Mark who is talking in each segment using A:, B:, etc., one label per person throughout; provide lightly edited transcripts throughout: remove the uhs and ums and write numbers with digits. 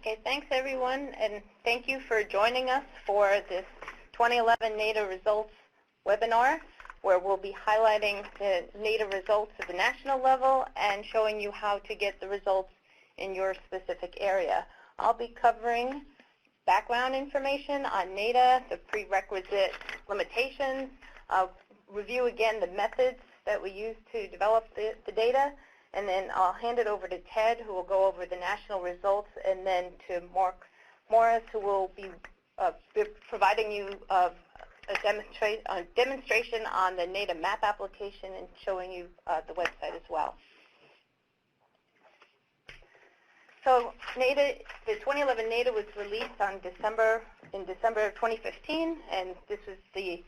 A: Okay, thanks everyone, and thank you for joining us for this 2011 NATA results webinar, where we'll be highlighting the NATA results at the national level and showing you how to get the results in your specific area. I'll be covering background information on NATA, the prerequisite limitations, review again the methods that we use to develop the data, and then I'll hand it over to Ted, who will go over the national results, and then to Mark Morris, who will be providing you a demonstration on the NATA map application and showing you the website as well. So NATA, the 2011 NATA was released in December of 2015, and this is the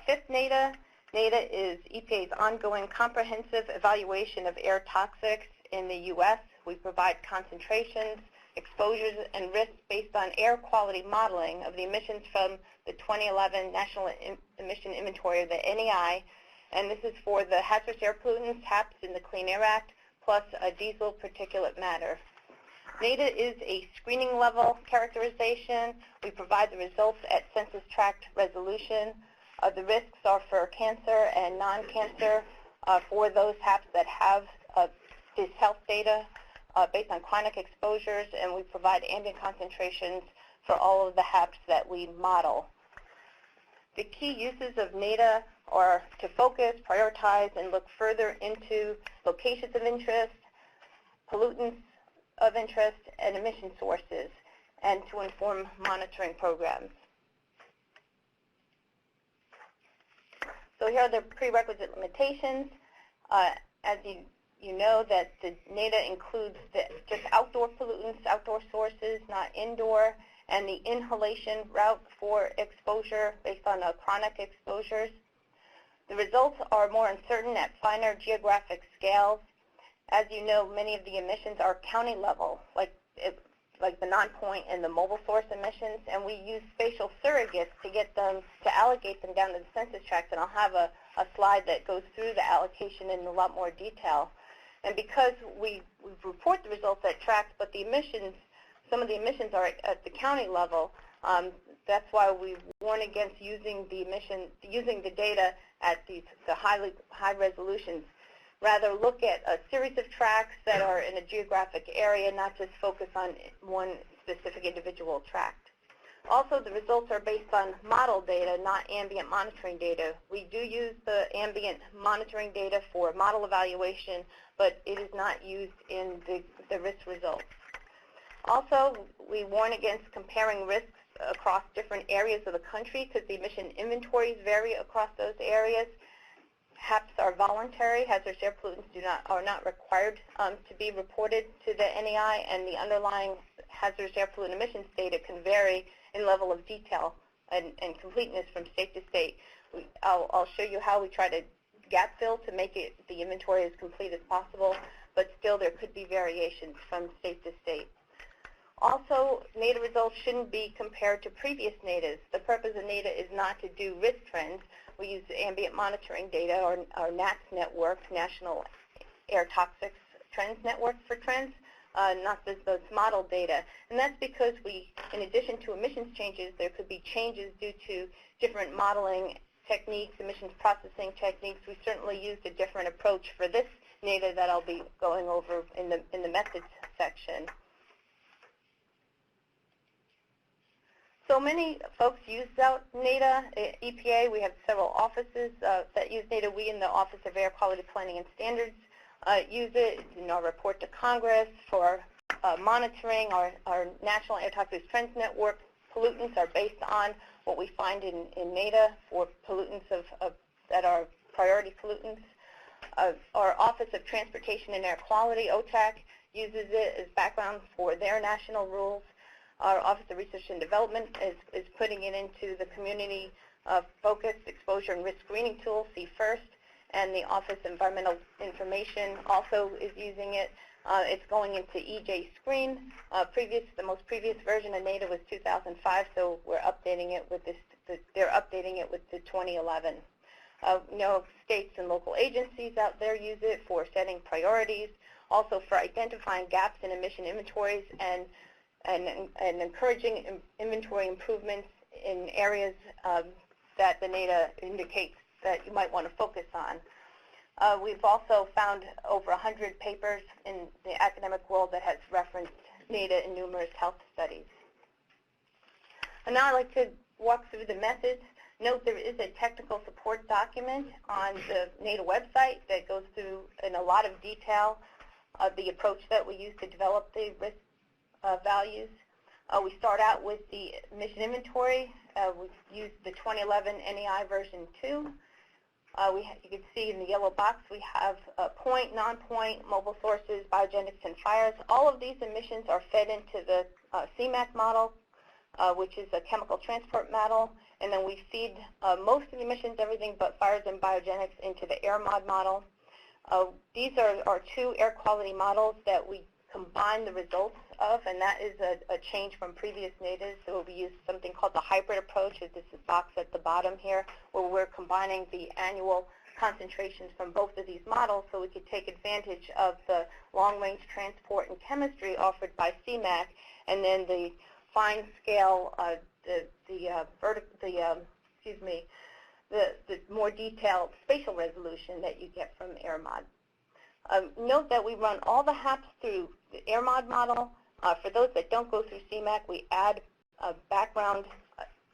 A: fifth NATA. NATA is EPA's ongoing comprehensive evaluation of air toxics in the U.S. We provide concentrations, exposures, and risks based on air quality modeling of the emissions from the 2011 National Emission Inventory, the NEI, and this is for the hazardous air pollutants, HAPs, in the Clean Air Act, plus diesel particulate matter. NATA is a screening level characterization. We provide the results at census tract resolution. The risks are for cancer and non-cancer for those HAPs that have this health data based on chronic exposures, and we provide ambient concentrations for all of the HAPs that we model. The key uses of NATA are to focus, prioritize, and look further into locations of interest, pollutants of interest, and emission sources, and to inform monitoring programs. So here are the prerequisite limitations. As you know, that the NATA includes just outdoor pollutants, outdoor sources, not indoor, and the inhalation route for exposure based on chronic exposures. The results are more uncertain at finer geographic scales. As you know, many of the emissions are county level, like the non-point and the mobile source emissions, and we use spatial surrogates to get them, to allocate them down to the census tracts, and I'll have a slide that goes through the allocation in a lot more detail. And because we report the results at tracts, but the emissions, some of the emissions are at the county level, that's why we warn against using the data at the high resolutions. Rather, look at a series of tracts that are in a geographic area, not just focus on one specific individual tract. Also, the results are based on model data, not ambient monitoring data. We do use the ambient monitoring data for model evaluation, but it is not used in the risk results. Also, we warn against comparing risks across different areas of the country because the emission inventories vary across those areas. HAPs are voluntary. Hazardous air pollutants are not required to be reported to the NEI, and the underlying hazardous air pollutant emissions data can vary in level of detail and completeness from state to state. I'll show you how we try to gap fill to make the inventory as complete as possible, but still there could be variations from state to state. Also, NATA results shouldn't be compared to previous NATAs. The purpose of NATA is not to do risk trends. We use ambient monitoring data, or NATS network, National Air Toxics Trends Network for trends, not those model data. And that's because in addition to emissions changes, there could be changes due to different modeling techniques, emissions processing techniques. We certainly used a different approach for this NATA that I'll be going over in the methods section. So many folks use NATA. EPA, we have several offices that use NATA. We in the Office of Air Quality Planning and Standards use it in our report to Congress for monitoring our National Air Toxics Trends Network. Pollutants are based on what we find in NATA for pollutants that are priority pollutants. Our Office of Transportation and Air Quality, OTAC, uses it as background for their national rules. Our Office of Research and Development is putting it into the Community Focused Exposure and Risk Screening Tool, C-FIRST, and the Office of Environmental Information also is using it. It's going into EJ Screen. The most previous version of NATA was 2005, so we're updating it with this. They're updating it with the 2011. States and local agencies out there use it for setting priorities, also for identifying gaps in emission inventories and and encouraging inventory improvements in areas that the NATA indicates that you might want to focus on. We've also found over 100 papers in the academic world that has referenced NATA in numerous health studies. And now I'd like to walk through the methods. Note there is a technical support document on the NATA website that goes through in a lot of detail the approach that we use to develop the risk values. We start out with the emission inventory. We've used the 2011 NEI version 2. You can see in the yellow box we have point, non-point, mobile sources, biogenics, and fires. All of these emissions are fed into the CMAQ model, which is a chemical transport model, and then we feed most of the emissions, everything but fires and biogenics, into the AirMod model. These are our two air quality models that we combine the results of, and that is a change from previous NATAs. So we use something called the hybrid approach, as this is box at the bottom here, where we're combining the annual concentrations from both of these models so we could take advantage of the long-range transport and chemistry offered by CMAQ, and then the fine scale, the more detailed spatial resolution that you get from AirMod. Note that we run all the HAPs through the AirMod model. For those that don't go through CMAQ, we add background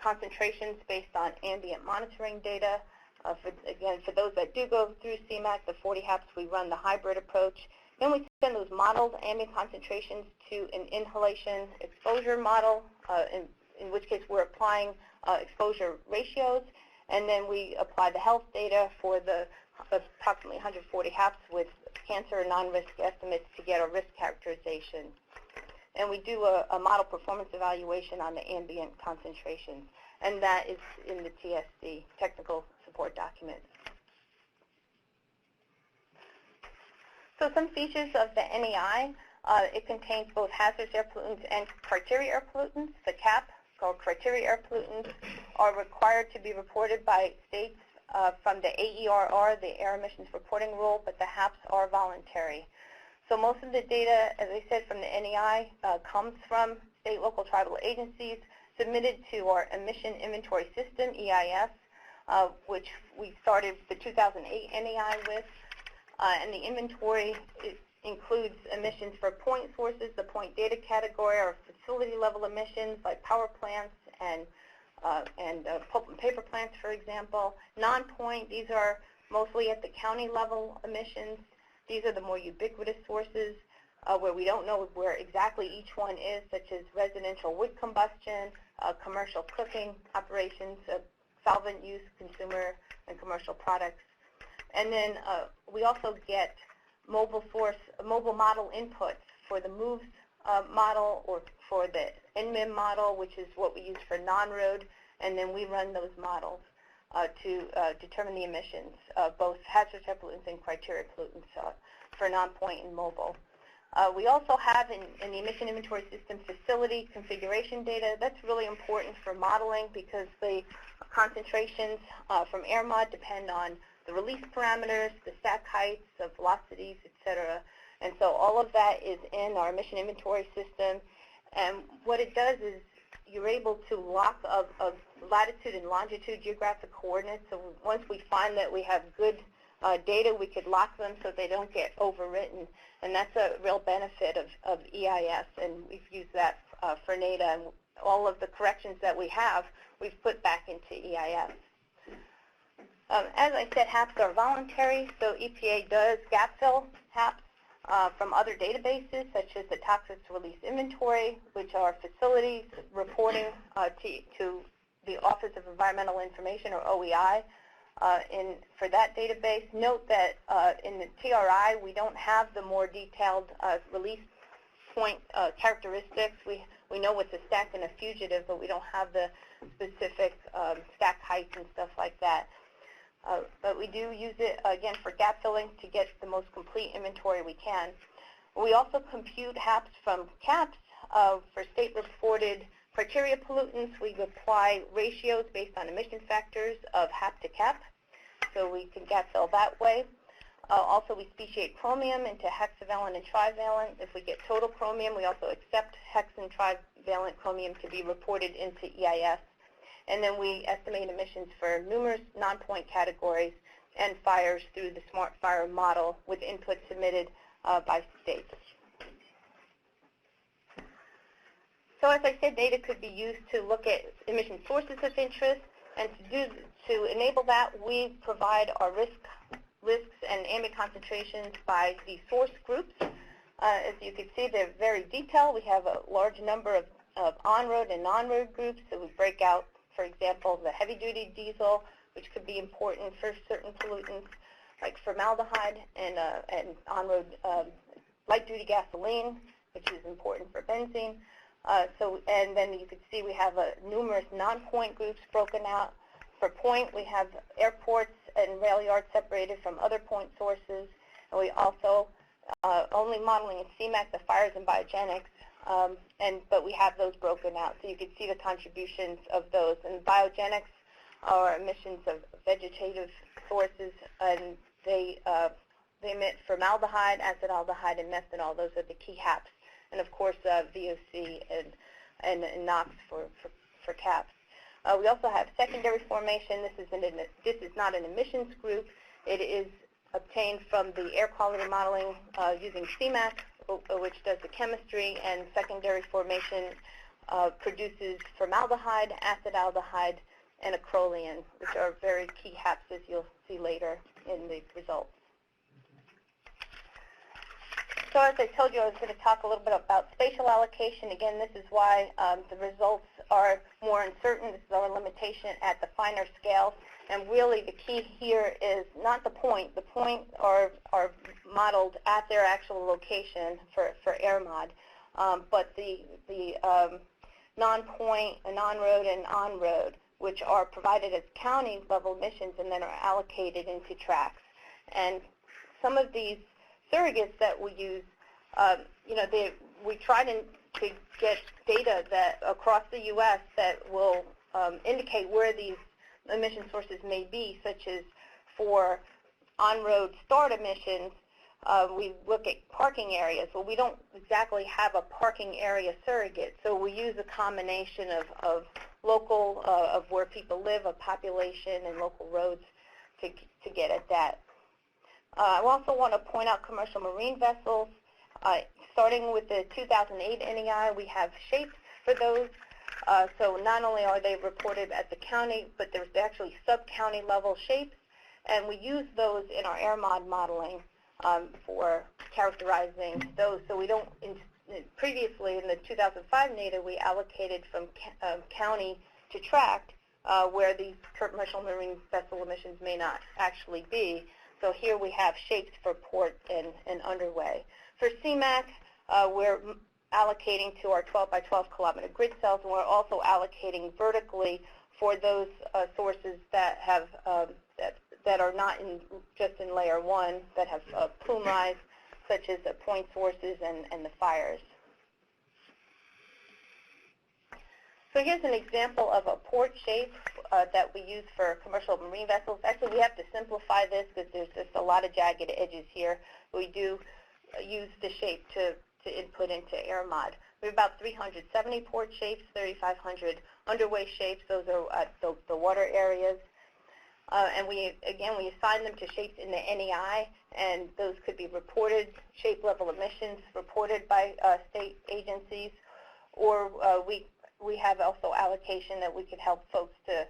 A: concentrations based on ambient monitoring data. For those that do go through CMAQ, the 40 HAPs, we run the hybrid approach. Then we send those modeled ambient concentrations to an inhalation exposure model, in which case we're applying exposure ratios, and then we apply the health data for the approximately 140 HAPs with cancer non-risk estimates to get a risk characterization. And we do a model performance evaluation on the ambient concentrations, and that is in the TSD, technical support document. So some features of the NEI, it contains both hazardous air pollutants and criteria air pollutants. The CAP, called criteria air pollutants, are required to be reported by states from the AERR, the Air Emissions Reporting Rule, but the HAPs are voluntary. So most of the data, as I said, from the NEI comes from state, local, tribal agencies, submitted to our Emission Inventory System, EIS, which we started the 2008 NEI with. And the inventory includes emissions for point sources, the point data category, or facility level emissions like power plants and pulp and paper plants, for example. Non-point, these are mostly at the county level emissions. These are the more ubiquitous sources where we don't know where exactly each one is, such as residential wood combustion, commercial cooking operations, solvent use, consumer and commercial products. And then we also get mobile model inputs for the MOVES model or for the NMIM model, which is what we use for non-road, and then we run those models to determine the emissions, both hazardous air pollutants and criteria pollutants for non-point and mobile. We also have in the emission inventory system facility configuration data. That's really important for modeling because the concentrations from AirMod depend on the release parameters, the stack heights, the velocities, etc. And so all of that is in our emission inventory system. And what it does is you're able to lock of latitude and longitude geographic coordinates. So once we find that we have good data, we could lock them so they don't get overwritten. And that's a real benefit of EIS, and we've used that for NATA. And all of the corrections that we have, we've put back into EIS. As I said, HAPs are voluntary, so EPA does gap fill HAPs from other databases, such as the Toxics Release Inventory, which are facilities reporting to the Office of Environmental Information, or OEI, for that database. Note that in the TRI, we don't have the more detailed release point characteristics. We know what's a stack and a fugitive, but we don't have the specific stack heights and stuff like that. But we do use it, again, for gap filling to get the most complete inventory we can. We also compute HAPs from CAPs for state-reported criteria pollutants. We apply ratios based on emission factors of HAP to CAP, so we can gap fill that way. Also, we speciate chromium into hexavalent and trivalent. If we get total chromium, we also accept hex and trivalent chromium to be reported into EIS. And then we estimate emissions for numerous non-point categories and fires through the Smart Fire model with input submitted by states. So as I said, NATA could be used to look at emission sources of interest, and to enable that, we provide our risks and ambient concentrations by the source groups. As you can see, they're very detailed. We have a large number of on-road and non-road groups, so we break out, for example, the heavy-duty diesel, which could be important for certain pollutants like formaldehyde, and on-road light-duty gasoline, which is important for benzene. And then you can see we have numerous non-point groups broken out. For point, we have airports and rail yards separated from other point sources. And we also only modeling in CMAQ the fires and biogenics, but we have those broken out. So you can see the contributions of those. And biogenics are emissions of vegetative sources, and they emit formaldehyde, acetaldehyde, and methanol. Those are the key HAPs. And of course, VOC and NOx for CAPs. We also have secondary formation. This is not an emissions group. It is obtained from the air quality modeling using CMAQ, which does the chemistry, and secondary formation produces formaldehyde, acetaldehyde, and acrolein, which are very key HAPs, as you'll see later in the results. So as I told you, I was going to talk a little bit about spatial allocation. Again, this is why the results are more uncertain. This is our limitation at the finer scale. And really the key here is not the point. The points are modeled at their actual location for AirMod. But the non-point, non-road, and on-road, which are provided as county-level emissions and then are allocated into tracks. And some of these surrogates that we use, we try to get data that across the U.S. that will indicate where these emission sources may be, such as for on-road start emissions, we look at parking areas. Well, we don't exactly have a parking area surrogate, so we use a combination of local, of where people live, of population, and local roads to get at that. I also want to point out commercial marine vessels. Starting with the 2008 NEI, we have shapes for those. So not only are they reported at the county, but there's actually sub-county level shapes, and we use those in our AirMod modeling for characterizing those. So we don't, previously in the 2005 NATA, we allocated from county to tract where these commercial marine vessel emissions may not actually be. So here we have shapes for port and underway. For CMAQ, we're allocating to our 12 by 12 kilometer grid cells, and we're also allocating vertically for those sources that have that are not just in layer 1, that have plume rise, such as the point sources and the fires. So here's an example of a port shape that we use for commercial marine vessels. Actually, we have to simplify this because there's just a lot of jagged edges here. We do use the shape to input into AirMod. We have about 370 port shapes, 3,500 underway shapes. Those are the water areas. And we assign them to shapes in the NEI, and those could be reported shape level emissions reported by state agencies, or we have also allocation that we could help folks to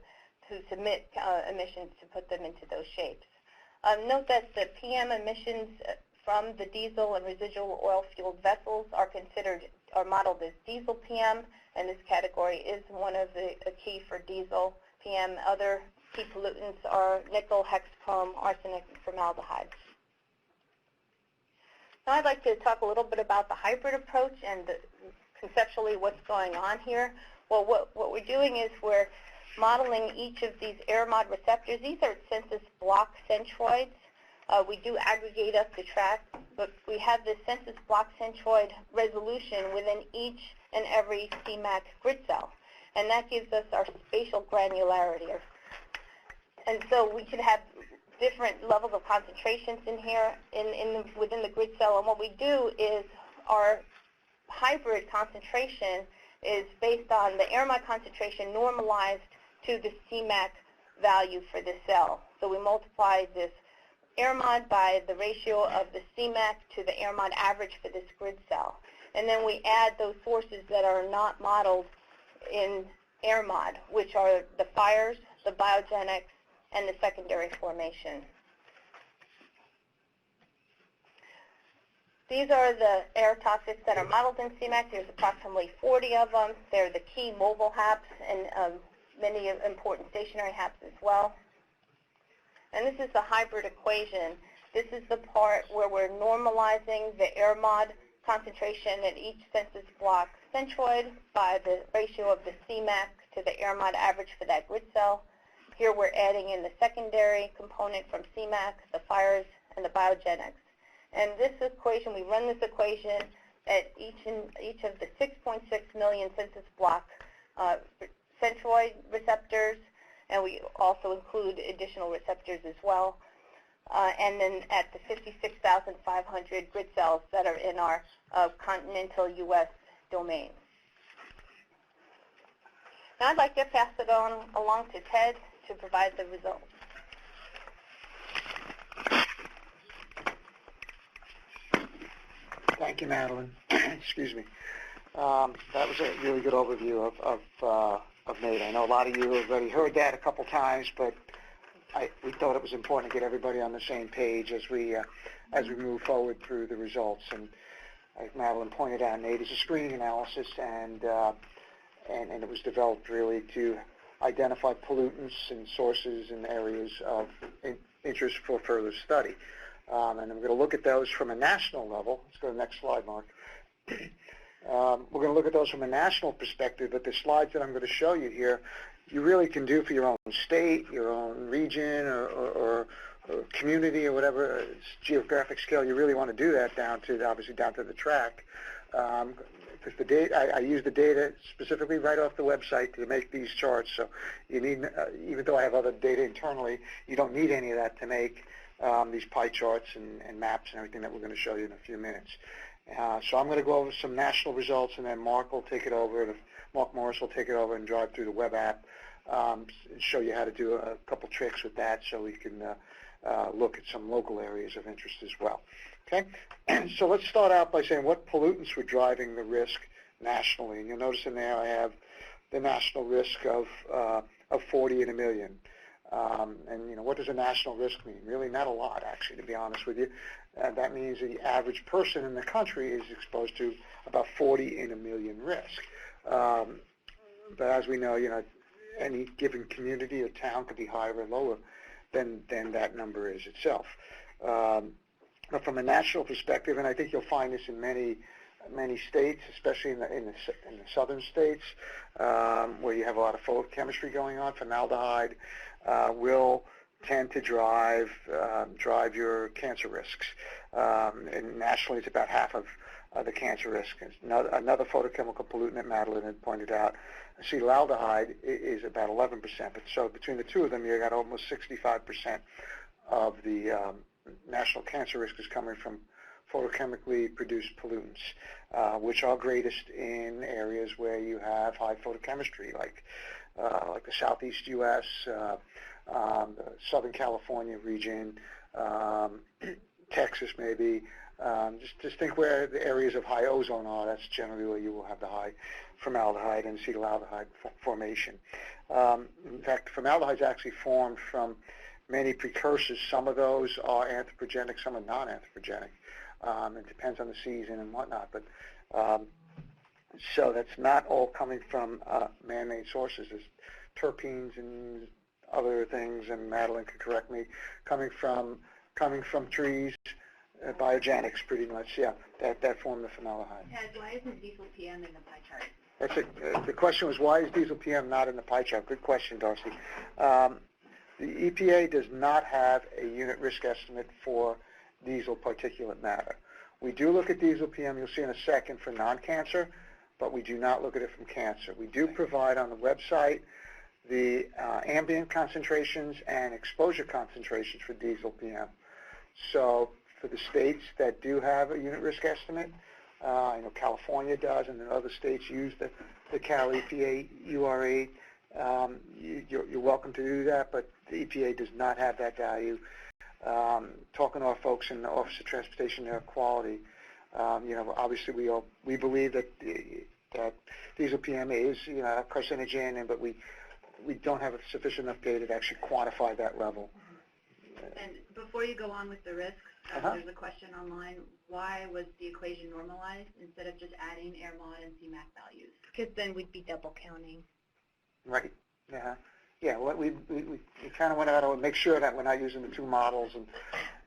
A: submit emissions to put them into those shapes. Note that the PM emissions from the diesel and residual oil fueled vessels are modeled as diesel PM, and this category is one of the key for diesel PM. Other key pollutants are nickel, hexchrome, arsenic, and formaldehyde. Now I'd like to talk a little bit about the hybrid approach and conceptually what's going on here. Well, what we're doing is we're modeling each of these AirMod receptors. These are census block centroids. We do aggregate up the track, but we have this census block centroid resolution within each and every CMAQ grid cell, and that gives us our spatial granularity. And so we could have different levels of concentrations in here within the grid cell. And what we do is our hybrid concentration is based on the air mod concentration normalized to the CMAC value for the cell. So we multiply this air mod by the ratio of the CMAC to the air mod average for this grid cell. And then we add those sources that are not modeled in air mod, which are the fires, the biogenics, and the secondary formation. These are the air toxics that are modeled in CMAC. There's approximately 40 of them. They're the key mobile HAPs and many important stationary HAPs as well. And this is the hybrid equation. This is the part where we're normalizing the air mod concentration at each census block centroid by the ratio of the CMAC to the air mod average for that grid cell. Here we're adding in the secondary component from CMAC, the fires, and the biogenics. And this equation, we run this equation at each of the 6.6 million census block centroid receptors, and we also include additional receptors as well. And then at the 56,500 grid cells that are in our continental U.S. domain. Now I'd like to pass it on along to Ted to provide the results.
B: Thank you, Madeline. Excuse me. That was a really good overview of NATA. I know a lot of you have already heard that a couple times, but we thought it was important to get everybody on the same page as we move forward through the results. And as Madeline pointed out, NATA is a screening analysis, and it was developed really to identify pollutants and sources and areas of interest for further study. And I'm going to look at those from a national level. Let's go to the next slide, Mark. We're going to look at those from a national perspective, but the slides that I'm going to show you here, you really can do for your own state, your own region, or community, or whatever it's geographic scale. You really want to do that obviously down to the track. Because the data, I use the data specifically right off the website to make these charts. So you need, even though I have other data internally, you don't need any of that to make these pie charts and maps and everything that we're going to show you in a few minutes. So I'm going to go over some national results, and then Mark will take it over. Mark Morris will take it over and drive through the web app and show you how to do a couple tricks with that, so we can look at some local areas of interest as well. Okay, so let's start out by saying what pollutants were driving the risk nationally. And you'll notice in there I have the national risk of 40 in a million. And you know, what does a national risk mean? Really not a lot, actually, to be honest with you. That means the average person in the country is exposed to about 40 in a million risk. But as we know, you know, any given community or town could be higher or lower than that number is itself. But from a national perspective, and I think you'll find this in many states, especially in the southern states, where you have a lot of photochemistry going on, formaldehyde will tend to drive your cancer risks. And nationally, it's about half of the cancer risk. Another photochemical pollutant that Madeline had pointed out, acetaldehyde, is about 11%. But so between the two of them, you got almost 65% of the national cancer risk is coming from photochemically produced pollutants, which are greatest in areas where you have high photochemistry, like the southeast U.S., the Southern California region, Texas maybe. Just think where the areas of high ozone are. That's generally where you will have the high formaldehyde and acetaldehyde formation. In fact, formaldehyde is actually formed from many precursors. Some of those are anthropogenic, some are non-anthropogenic. It depends on the season and whatnot. But so that's not all coming from man-made sources. There's terpenes and other things, and Madeline could correct me, coming from trees, biogenics pretty much. Yeah, that form the formaldehyde.
C: Ted, why isn't diesel PM in the pie chart?
B: That's it. The question was, why is diesel PM not in the pie chart? Good question, Darcy. The EPA does not have a unit risk estimate for diesel particulate matter. We do look at diesel PM, you'll see in a second, for non-cancer, but we do not look at it from cancer. We do provide on the website the ambient concentrations and exposure concentrations for diesel PM. So for the states that do have a unit risk estimate, I know California does, and then other states use the Cal EPA UR8. You're welcome to do that, but the EPA does not have that value. Talking to our folks in the Office of Transportation Air Quality, obviously we believe that diesel PM is a carcinogen, but we don't have sufficient enough data to actually quantify that level.
C: And before you go on with the risks, there's a question online. Why was the equation normalized instead of just adding air mod and CMAQ values?
A: Because then we'd be double counting.
B: Right. Yeah. Well, we kind of went out to make sure that we're not using the two models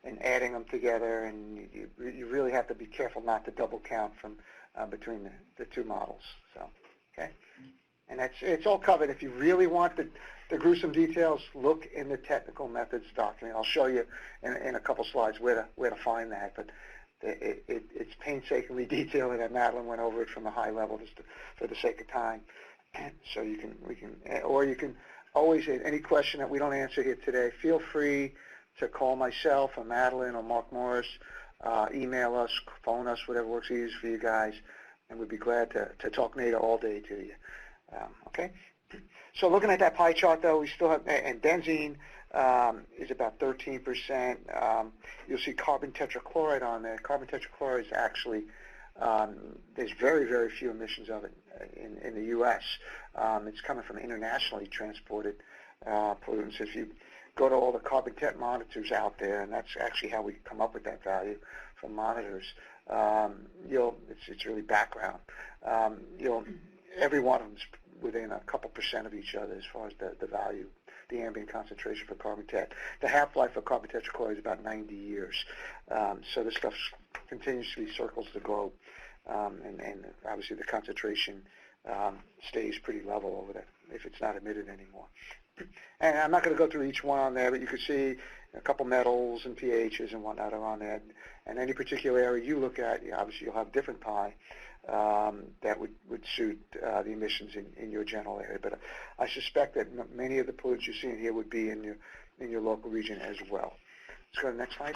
B: and adding them together, and you really have to be careful not to double count from between the two models. So, okay. And it's all covered. If you really want the gruesome details, look in the technical methods document. I'll show you in a couple slides where to find that. But it's painstakingly detailed, and Madeline went over it from a high level just for the sake of time. So you can always, any question that we don't answer here today, feel free to call myself or Madeline or Mark Morris, email us, phone us, whatever works easiest for you guys, and we'd be glad to talk NATA all day to you. Okay? So looking at that pie chart, though, we still have, and benzene is about 13%. You'll see carbon tetrachloride on there. Carbon tetrachloride is actually, there's very, very few emissions of it in the U.S. It's coming from internationally transported pollutants. If you go to all the carbon tet monitors out there, and that's actually how we come up with that value from monitors, it's really background. Every one of them is within a couple percent of each other as far as the value, the ambient concentration for carbon tet. The half-life for carbon tetrachloride is about 90 years. So this stuff continuously circles the globe, and obviously the concentration stays pretty level over there if it's not emitted anymore. And I'm not going to go through each one on there, but you can see a couple metals and pHs and whatnot are on there. And any particular area you look at, obviously you'll have different pi that would suit the emissions in your general area. But I suspect that many of the pollutants you see in here would be in your local region as well. Let's go to the next slide.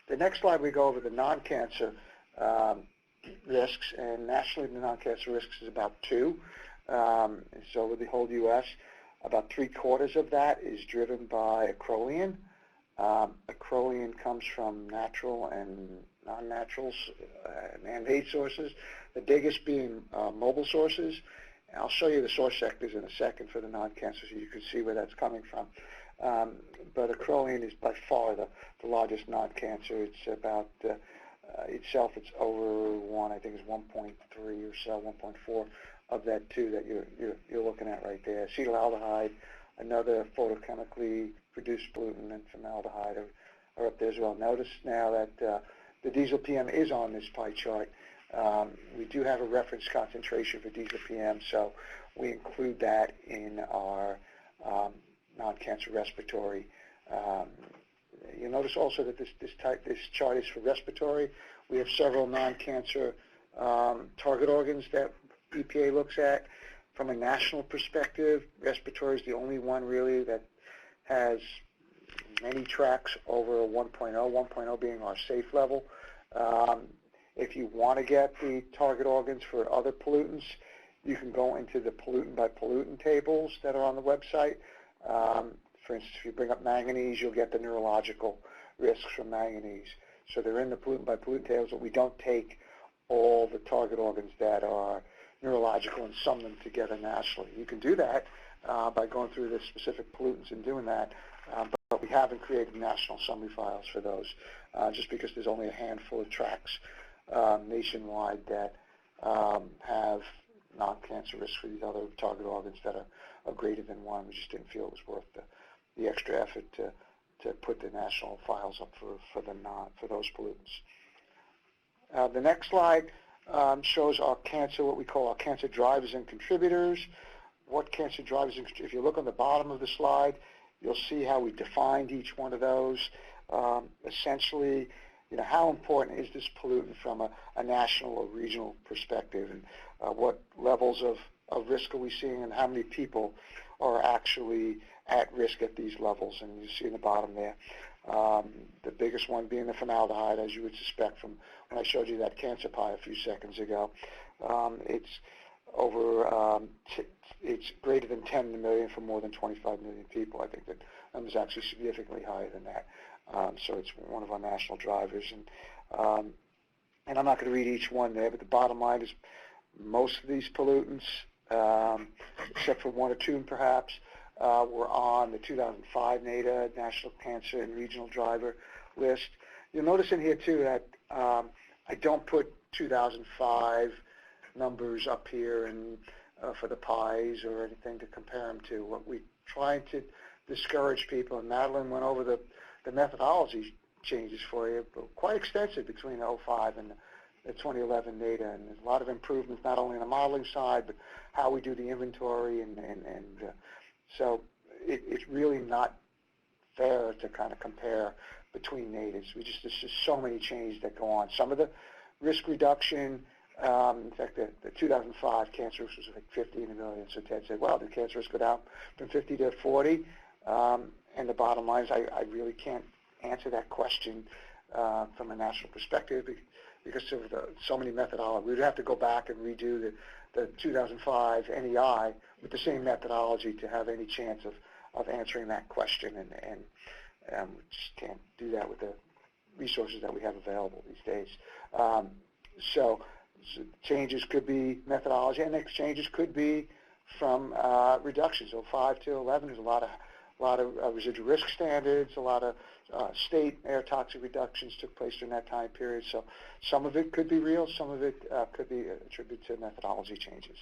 B: The next slide we go over the non-cancer risks, and nationally the non-cancer risks is about 2. And so with the whole U.S., about 3/4 of that is driven by acrolein. Acrolein comes from natural and non-natural man-made sources, the biggest being mobile sources. And I'll show you the source sectors in a second for the non-cancer so you can see where that's coming from. But acrolein is by far the largest non-cancer. It's about, itself, it's over 1, I think it's 1.3 or so, 1.4 of that 2 that you're looking at right there. Acetaldehyde, another photochemically produced pollutant, and formaldehyde are up there as well. Notice now that the diesel PM is on this pie chart. We do have a reference concentration for diesel PM, so we include that in our non-cancer respiratory. You'll notice also that this chart is for respiratory. We have several non-cancer target organs that EPA looks at. From a national perspective, respiratory is the only one really that has many tracks over a 1.0, 1.0 being our safe level. If you want to get the target organs for other pollutants, you can go into the pollutant by pollutant tables that are on the website. For instance, if you bring up manganese, you'll get the neurological risks from manganese. So they're in the pollutant by pollutant tables, but we don't take all the target organs that are neurological and sum them together nationally. You can do that by going through the specific pollutants and doing that, but we haven't created national summary files for those just because there's only a handful of tracks nationwide that have non-cancer risks for these other target organs that are greater than 1. We just didn't feel it was worth the extra effort to put the national files up for those pollutants. The next slide shows our cancer, what we call our cancer drivers and contributors. What cancer drivers and if you look on the bottom of the slide, you'll see how we defined each one of those. Essentially, how important is this pollutant from a national or regional perspective, and what levels of risk are we seeing, and how many people are actually at risk at these levels. And you see in the bottom there, the biggest one being the formaldehyde, as you would suspect from when I showed you that cancer pie a few seconds ago. It's over, it's greater than 10 in a million for more than 25 million people. I think that number is actually significantly higher than that. So it's one of our national drivers. And I'm not going to read each one there, but the bottom line is most of these pollutants, except for one or two perhaps, were on the 2005 NATA, National Cancer and Regional Driver list. You'll notice in here too that I don't put 2005 numbers up here and for the pies or anything to compare them to. What we try to discourage people, and Madeline went over the methodology changes for you, but quite extensive between 05 and the 2011 NATA, and there's a lot of improvements not only on the modeling side, but how we do the inventory, and so it's really not fair to kind of compare between NATAs. There's just so many changes that go on. Some of the risk reduction, in fact, the 2005 cancer risk was like 50 in a million. So Ted said, well, did cancer risk go down from 50 to 40? And the bottom line is I really can't answer that question from a national perspective because of so many methodologies. We would have to go back and redo the 2005 NEI with the same methodology to have any chance of answering that question, and we just can't do that with the resources that we have available these days. So changes could be methodology, and next changes could be from reductions. So 5 to 11 is a lot of residual risk standards, a lot of state air toxic reductions took place during that time period. So some of it could be real, some of it could be attributed to methodology changes.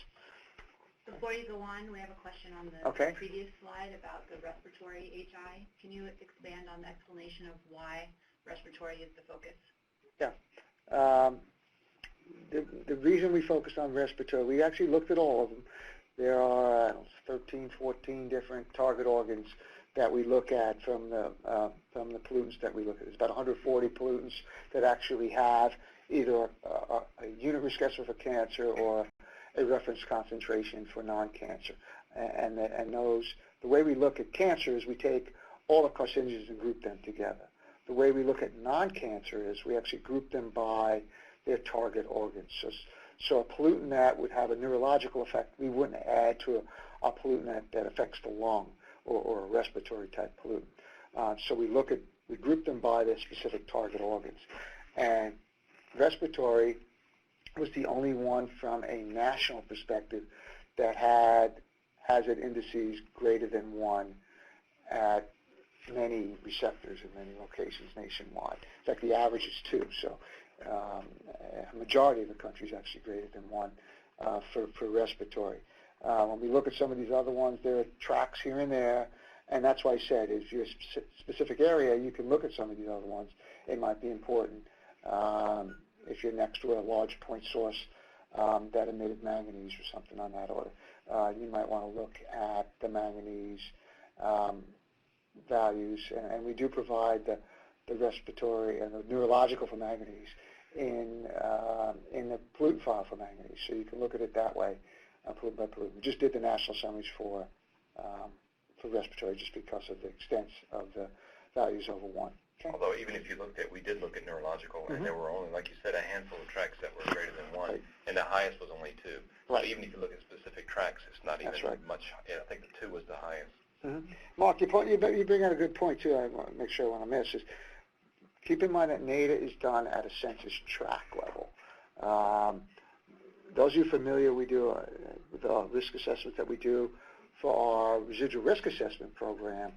C: Before you go on, we have a question on the previous slide about the respiratory HI. Can you expand on the explanation of why respiratory is the focus?
B: Yeah. The reason we focused on respiratory, we actually looked at all of them. There are 13, 14 different target organs that we look at from the pollutants that we look at. There's about 140 pollutants that actually have either a unit risk estimate for cancer or a reference concentration for non-cancer. And the way we look at cancer is we take all the carcinogens and group them together. The way we look at non-cancer is we actually group them by their target organs. So a pollutant that would have a neurological effect, we wouldn't add to a pollutant that affects the lung or a respiratory type pollutant. So we group them by their specific target organs. And respiratory was the only one from a national perspective that had hazard indices greater than 1 at many receptors in many locations nationwide. In fact, the average is 2. So a majority of the country is actually greater than 1 for respiratory. When we look at some of these other ones, there are tracks here and there, and that's why I said if you're a specific area, you can look at some of these other ones. It might be important if you're next to a large point source that emitted manganese or something on that order. You might want to look at the manganese values, and we do provide the respiratory and the neurological for manganese in the pollutant file for manganese, so you can look at it that way, pollutant by pollutant. We just did the national summaries for respiratory just because of the extent of the values over 1. Okay.
D: Although even if you we did look at neurological, and there were only, like you said, a handful of tracks that were greater than 1, right, and the highest was only 2. Right. So even if you look at specific tracks, it's not even much. Yeah, I think the 2 was the highest.
B: Mm-hmm. Mark, you bring out a good point too. I want to make sure I want to miss is keep in mind that NATA is done at a census tract level. Those of you familiar, we do with the risk assessments that we do for our residual risk assessment program,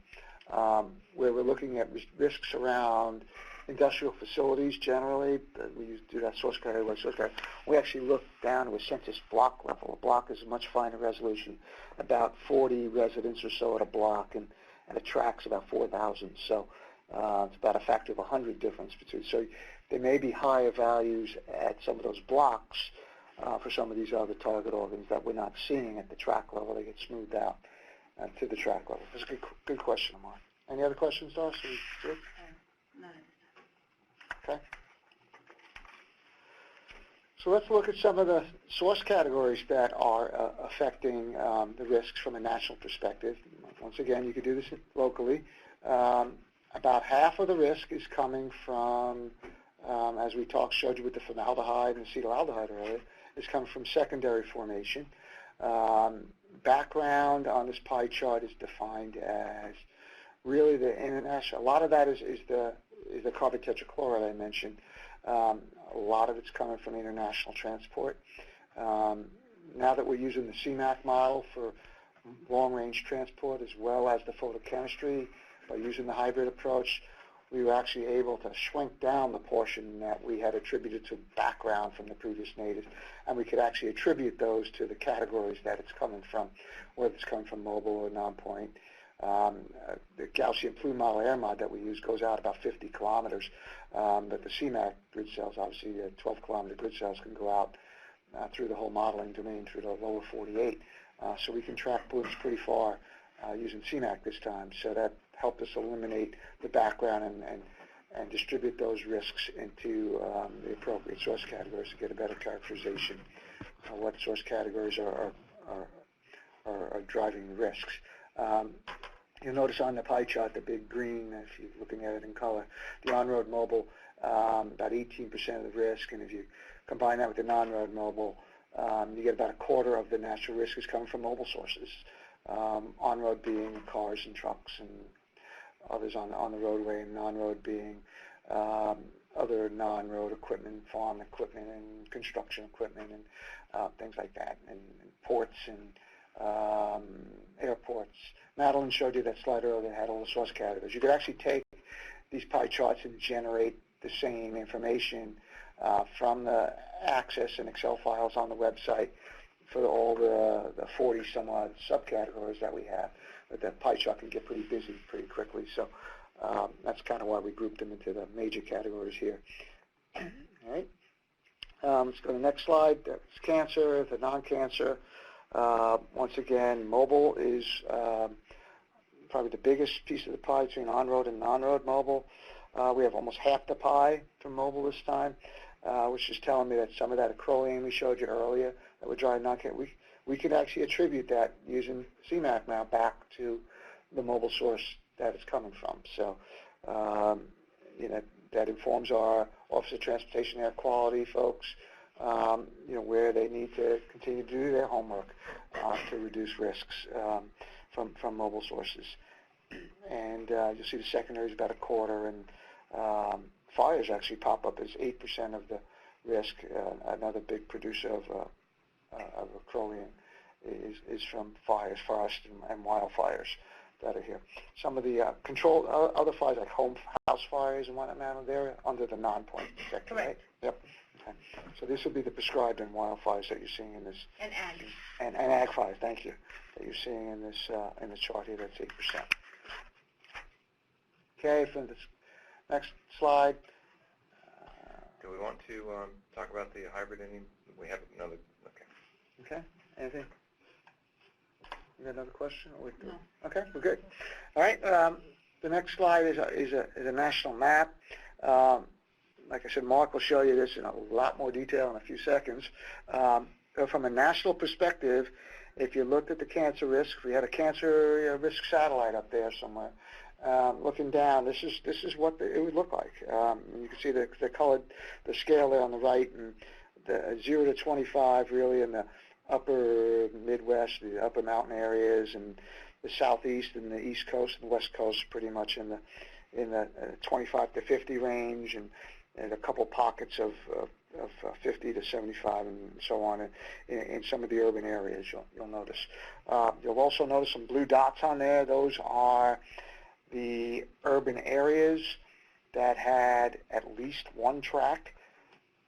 B: where we're looking at risks around industrial facilities generally. We do that source code by source code. We actually look down to a census block level. A block is a much finer resolution, about 40 residents or so at a block, and a tract's about 4,000. So it's about a factor of 100 difference between. So there may be higher values at some of those blocks for some of these other target organs that we're not seeing at the tract level. They get smoothed out to the tract level. That's a good question, Amar. Any other questions, Darcy?
C: None.
B: Okay. So let's look at some of the source categories that are affecting the risks from a national perspective. Once again, you could do this locally. About half of the risk is coming from, as we showed you with the formaldehyde and acetaldehyde earlier, is coming from secondary formation. Background on this pie chart is defined as really the international. A lot of that is the carbon tetrachloride I mentioned. A lot of it's coming from international transport. Now that we're using the CMAQ model for long-range transport as well as the photochemistry, by using the hybrid approach, we were actually able to shrink down the portion that we had attributed to background from the previous natives, and we could actually attribute those to the categories that it's coming from, whether it's coming from mobile or non-point. The Gaussian plume model air mod that we use goes out about 50 kilometers, but the CMAQ grid cells, obviously 12-kilometer grid cells, can go out through the whole modeling domain through the lower 48. So we can track pollutants pretty far using CMAQ this time. So that helped us eliminate the background and distribute those risks into the appropriate source categories to get a better characterization of what source categories are driving the risks. You'll notice on the pie chart, the big green, if you're looking at it in color, the on-road mobile, about 18% of the risk, and if you combine that with the non-road mobile, you get about a quarter of the natural risk is coming from mobile sources. On-road being cars and trucks and others on the roadway, and non-road being other non-road equipment, farm equipment and construction equipment and things like that, and ports and airports. Madeline showed you that slide earlier that had all the source categories. You could actually take these pie charts and generate the same information from the Access and Excel files on the website for all the 40 some odd subcategories that we have. But that pie chart can get pretty busy pretty quickly, so that's kind of why we grouped them into the major categories here. All right. Let's go to the next slide. That's cancer, the non-cancer. Once again, mobile is probably the biggest piece of the pie between on-road and non-road mobile. We have almost half the pie from mobile this time, which is telling me that some of that acrolein we showed you earlier that we're driving non-cancer, we can actually attribute that using CMAQ now back to the mobile source that it's coming from. So, that informs our Office of Transportation Air Quality folks, where they need to continue to do their homework to reduce risks from mobile sources. And you'll see the secondary is about a quarter, and fires actually pop up as 8% of the risk. Another big producer of acrolein is from fires, forest and wildfires that are here. Some of the other fires like house fires and whatnot, they're under the non-point sector, right? Yep. Okay. So this will be the prescribed and wildfires that you're seeing in this.
C: And ag.
B: And ag fires, thank you, that you're seeing in this chart here. That's 8%. Okay, from this next slide.
D: Do we want to talk about the hybrid? We have another. Okay.
B: Okay. Anything? You got another question?
C: No.
B: Okay, we're good. All right. The next slide is a national map. Like I said, Mark will show you this in a lot more detail in a few seconds. From a national perspective, if you looked at the cancer risk, if we had a cancer risk satellite up there somewhere, looking down, this is what it would look like. You can see the colored, the scale there on the right, and the 0 to 25 really in the upper Midwest, the upper mountain areas, and the southeast and the east coast and the west coast pretty much in the 25 to 50 range, and a couple pockets of 50 to 75 and so on in some of the urban areas you'll notice. You'll also notice some blue dots on there. Those are the urban areas that had at least one track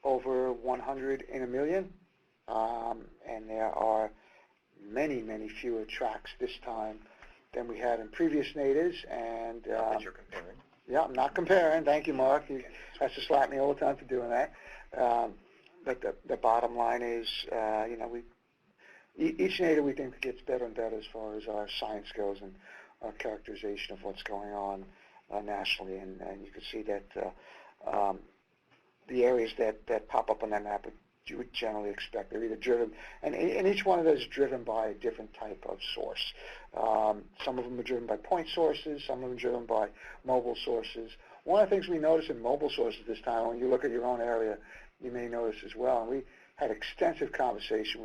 B: over 100 in a million. And there are many, many fewer tracks this time than we had in previous natives. And
D: that you're comparing.
B: Yeah, I'm not comparing. Thank you, Mark. He has to slap me all the time for doing that. But the bottom line is, each native we think gets better and better as far as our science goes and our characterization of what's going on nationally. And you can see that the areas that pop up on that map you would generally expect. They're either driven, and each one of those is driven by a different type of source. Some of them are driven by point sources, some of them are driven by mobile sources. One of the things we notice in mobile sources this time, when you look at your own area, you may notice as well, and we had extensive conversation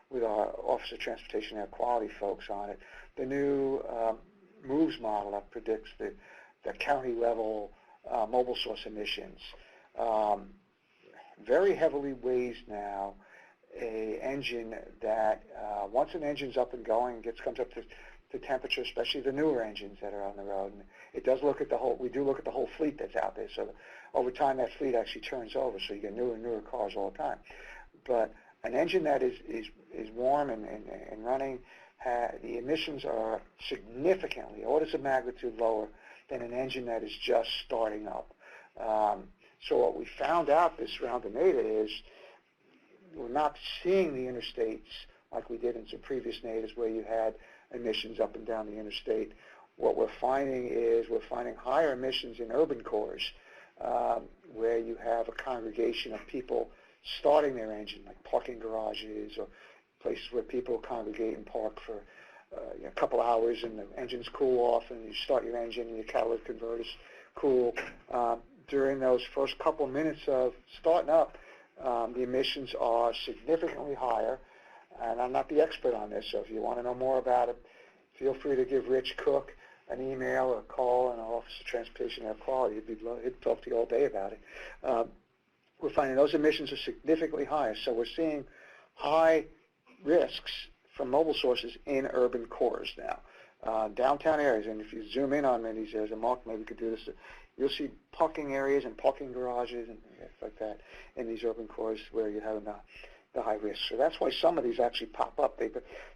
B: with our Office of Transportation Air Quality folks on it, the new MOVES model that predicts the county level mobile source emissions. Very heavily weighs now a engine that once an engine's up and going, comes up to temperature, especially the newer engines that are on the road. And it does look at we do look at the whole fleet that's out there. So over time, that fleet actually turns over. So you get newer and newer cars all the time. But an engine that is warm and running, the emissions are significantly, orders of magnitude lower than an engine that is just starting up. So what we found out this round of NATA is we're not seeing the interstates like we did in some previous NATAs where you had emissions up and down the interstate. What we're finding is higher emissions in urban cores where you have a congregation of people starting their engine, like parking garages or places where people congregate and park for a couple hours and the engines cool off and you start your engine and your catalytic converters cool. During those first couple minutes of starting up, the emissions are significantly higher. And I'm not the expert on this, so if you want to know more about it, feel free to give Rich Cook an email or a call in our Office of Transportation Air Quality. He'd talk to you all day about it. We're finding those emissions are significantly higher, so we're seeing high risks from mobile sources in urban cores now. Downtown areas, and if you zoom in on many of these areas, and Mark maybe could do this, you'll see parking areas and parking garages and stuff like that in these urban cores where you have the high risk. So that's why some of these actually pop up.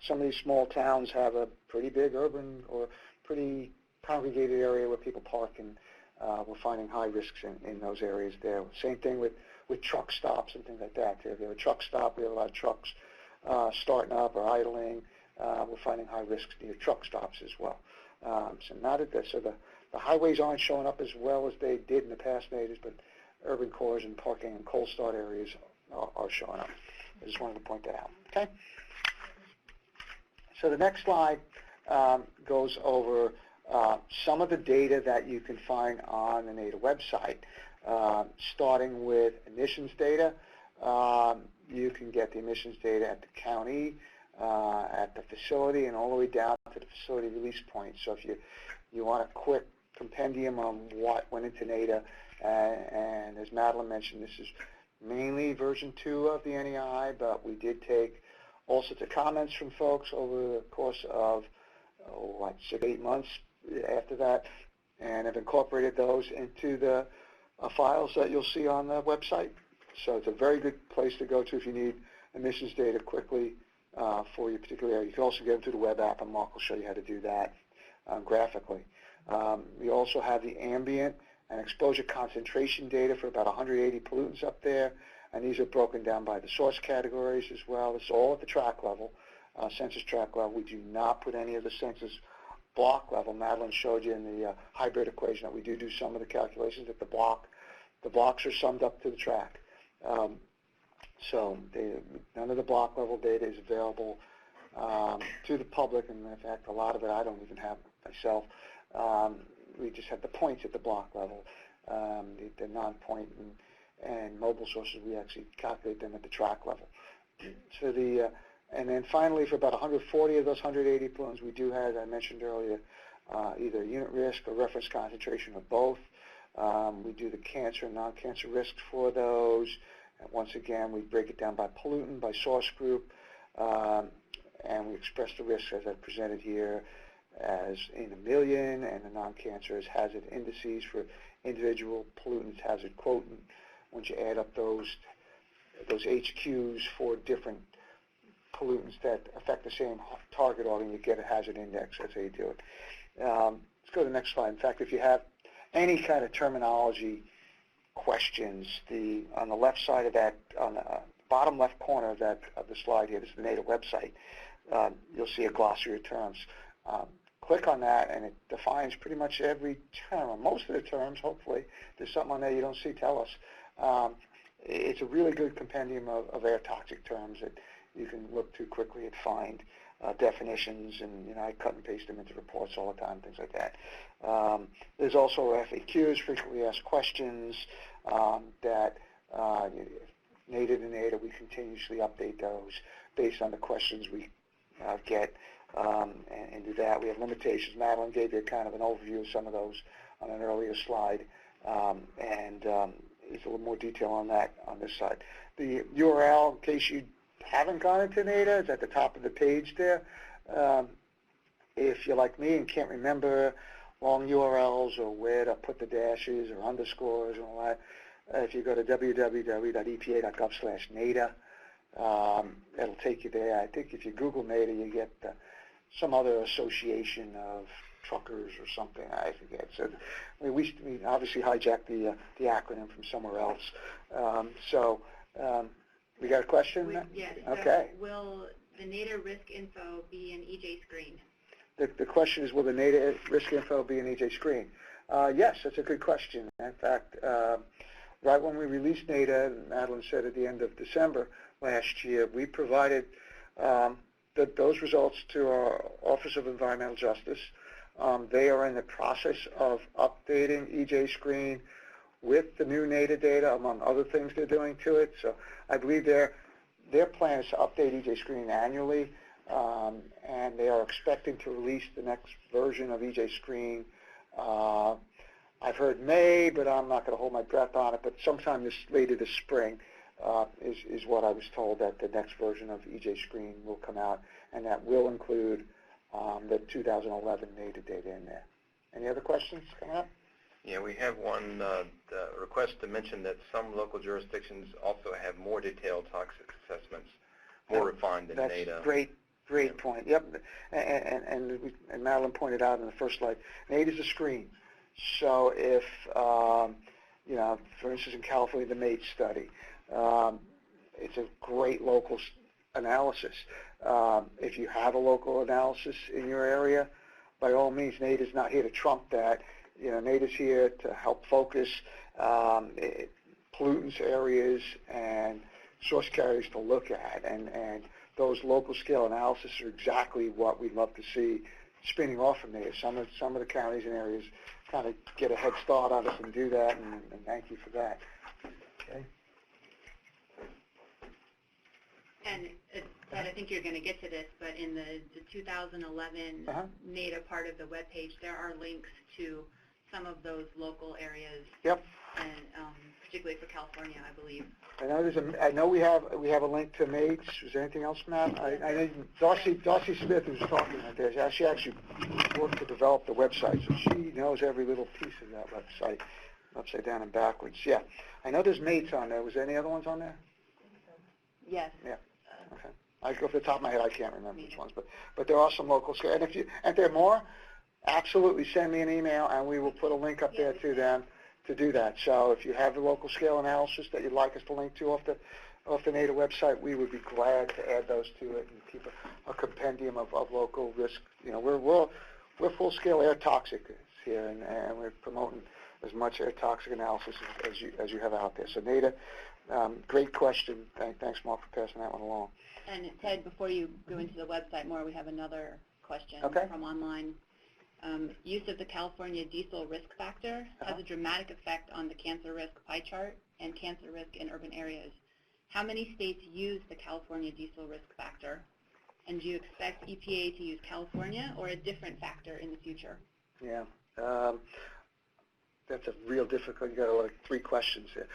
B: Some of these small towns have a pretty big urban or pretty congregated area where people park, and we're finding high risks in those areas there. Same thing with truck stops and things like that. If you have a truck stop, we have a lot of trucks starting up or idling. We're finding high risks near truck stops as well. So the highways aren't showing up as well as they did in the past NATAs, but urban cores and parking and cold start areas are showing up. I just wanted to point that out. Okay. So the next slide goes over some of the data that you can find on the NATA website, starting with emissions data. You can get the emissions data at the county, at the facility, and all the way down to the facility release point. So if you want a quick compendium on what went into NATA, and as Madeline mentioned, this is mainly version 2 of the NEI, but we did take all sorts of comments from folks over the course of 6 to 8 months after that, and have incorporated those into the files that you'll see on the website. So it's a very good place to go to if you need emissions data quickly for your particular area. You can also get them through the web app, and Mark will show you how to do that graphically. We also have the ambient and exposure concentration data for about 180 pollutants up there, and these are broken down by the source categories as well. It's all at the track level, census track level. We do not put any of the census block level. Madeline showed you in the hybrid equation that we do some of the calculations at the block. The blocks are summed up to the track. So none of the block level data is available to the public, and in fact, a lot of it I don't even have myself. We just have the points at the block level. The non-point and mobile sources, we actually calculate them at the track level. So and then finally, for about 140 of those 180 pollutants, we do have, as I mentioned earlier, either unit risk or reference concentration or both. We do the cancer and non-cancer risks for those. And once again, we break it down by pollutant, by source group, and we express the risk as I presented here as in a million, and the non-cancerous hazard indices for individual pollutants hazard quotient. Once you add up those HQs for different pollutants that affect the same target organ, you get a hazard index. That's how you do it. Let's go to the next slide. In fact, if you have any kind of terminology questions, on the left side of that, on the bottom left corner of the slide here, this is the NATA website, you'll see a glossary of terms. Click on that, and it defines pretty much every term, or most of the terms, hopefully. If there's something on there you don't see, tell us. it's a really good compendium of air toxic terms that you can look to quickly and find definitions, and I cut and paste them into reports all the time, things like that. There's also FAQs, frequently asked questions, that NATA to NATA, we continuously update those based on the questions we get, and do that. We have limitations. Madeline gave you kind of an overview of some of those on an earlier slide, and there's a little more detail on that on this side. The URL, in case you haven't gone into NATA, is at the top of the page there. If you're like me and can't remember long URLs or where to put the dashes or underscores and all that, if you go to www.epa.gov/NATA, it'll take you there. I think if you Google NATA, you get some other association of truckers or something, I forget. So we obviously hijacked the acronym from somewhere else. We got a question?
C: Yes.
B: Okay.
C: Will the NATA risk info be in EJ screen?
B: The question is, will the NATA risk info be in EJ screen? Yes, that's a good question. In fact, right when we released NATA, Madeline said at the end of December last year, we provided those results to our Office of Environmental Justice. They are in the process of updating EJ screen with the new NATA data, among other things they're doing to it. So I believe their plan is to update EJ screen annually, and they are expecting to release the next version of EJ screen. I've heard May, but I'm not going to hold my breath on it, but sometime later this spring is what I was told, that the next version of EJ screen will come out, and that will include the 2011 NATA data in there. Any other questions coming up?
D: Yeah, we have one request to mention that some local jurisdictions also have more detailed toxic assessments, more refined than NATA.
B: That's great point. Yep, and Madeline pointed out in the first slide, NATA is a screen. So if, for instance, in California, the MATE study, it's a great local analysis. If you have a local analysis in your area, by all means, NATA is not here to trump that. NATA is here to help focus pollutants areas and source carriers to look at, and those local scale analysis are exactly what we'd love to see spinning off from NATA. Some of the counties and areas kind of get a head start on us and do that, and thank you for that. Okay.
C: And Ted, I think you're going to get to this, but in the 2011 NATA part of the webpage, there are links to some of those local areas.
B: Yep.
C: And particularly for California, I believe.
B: I know we have a link to MATES. Was there anything else, Matt? I know Darcy Smith, who's talking right there, she actually worked to develop the website, so she knows every little piece of that website, upside down and backwards. Yeah, I know there's MATES on there. Was there any other ones on there?
C: Yes.
B: Yeah. Okay. I go off the top of my head, I can't remember which ones, but there are some local scale. And if there are more, absolutely send me an email, and we will put a link up there to them to do that. So if you have the local scale analysis that you'd like us to link to off the NATA website, we would be glad to add those to it and keep a compendium of local risk. We're full scale air toxic here, and we're promoting as much air toxic analysis as you have out there. So NATA, great question. Thanks, Mark, for passing that one along.
C: And Ted, before you go into the website more, we have another question from online. Use of the California diesel risk factor has a dramatic effect on the cancer risk pie chart and cancer risk in urban areas. How many states use the California diesel risk factor? And do you expect EPA to use California or a different factor in the future?
B: Yeah, that's a real difficult. You got like 3 questions here.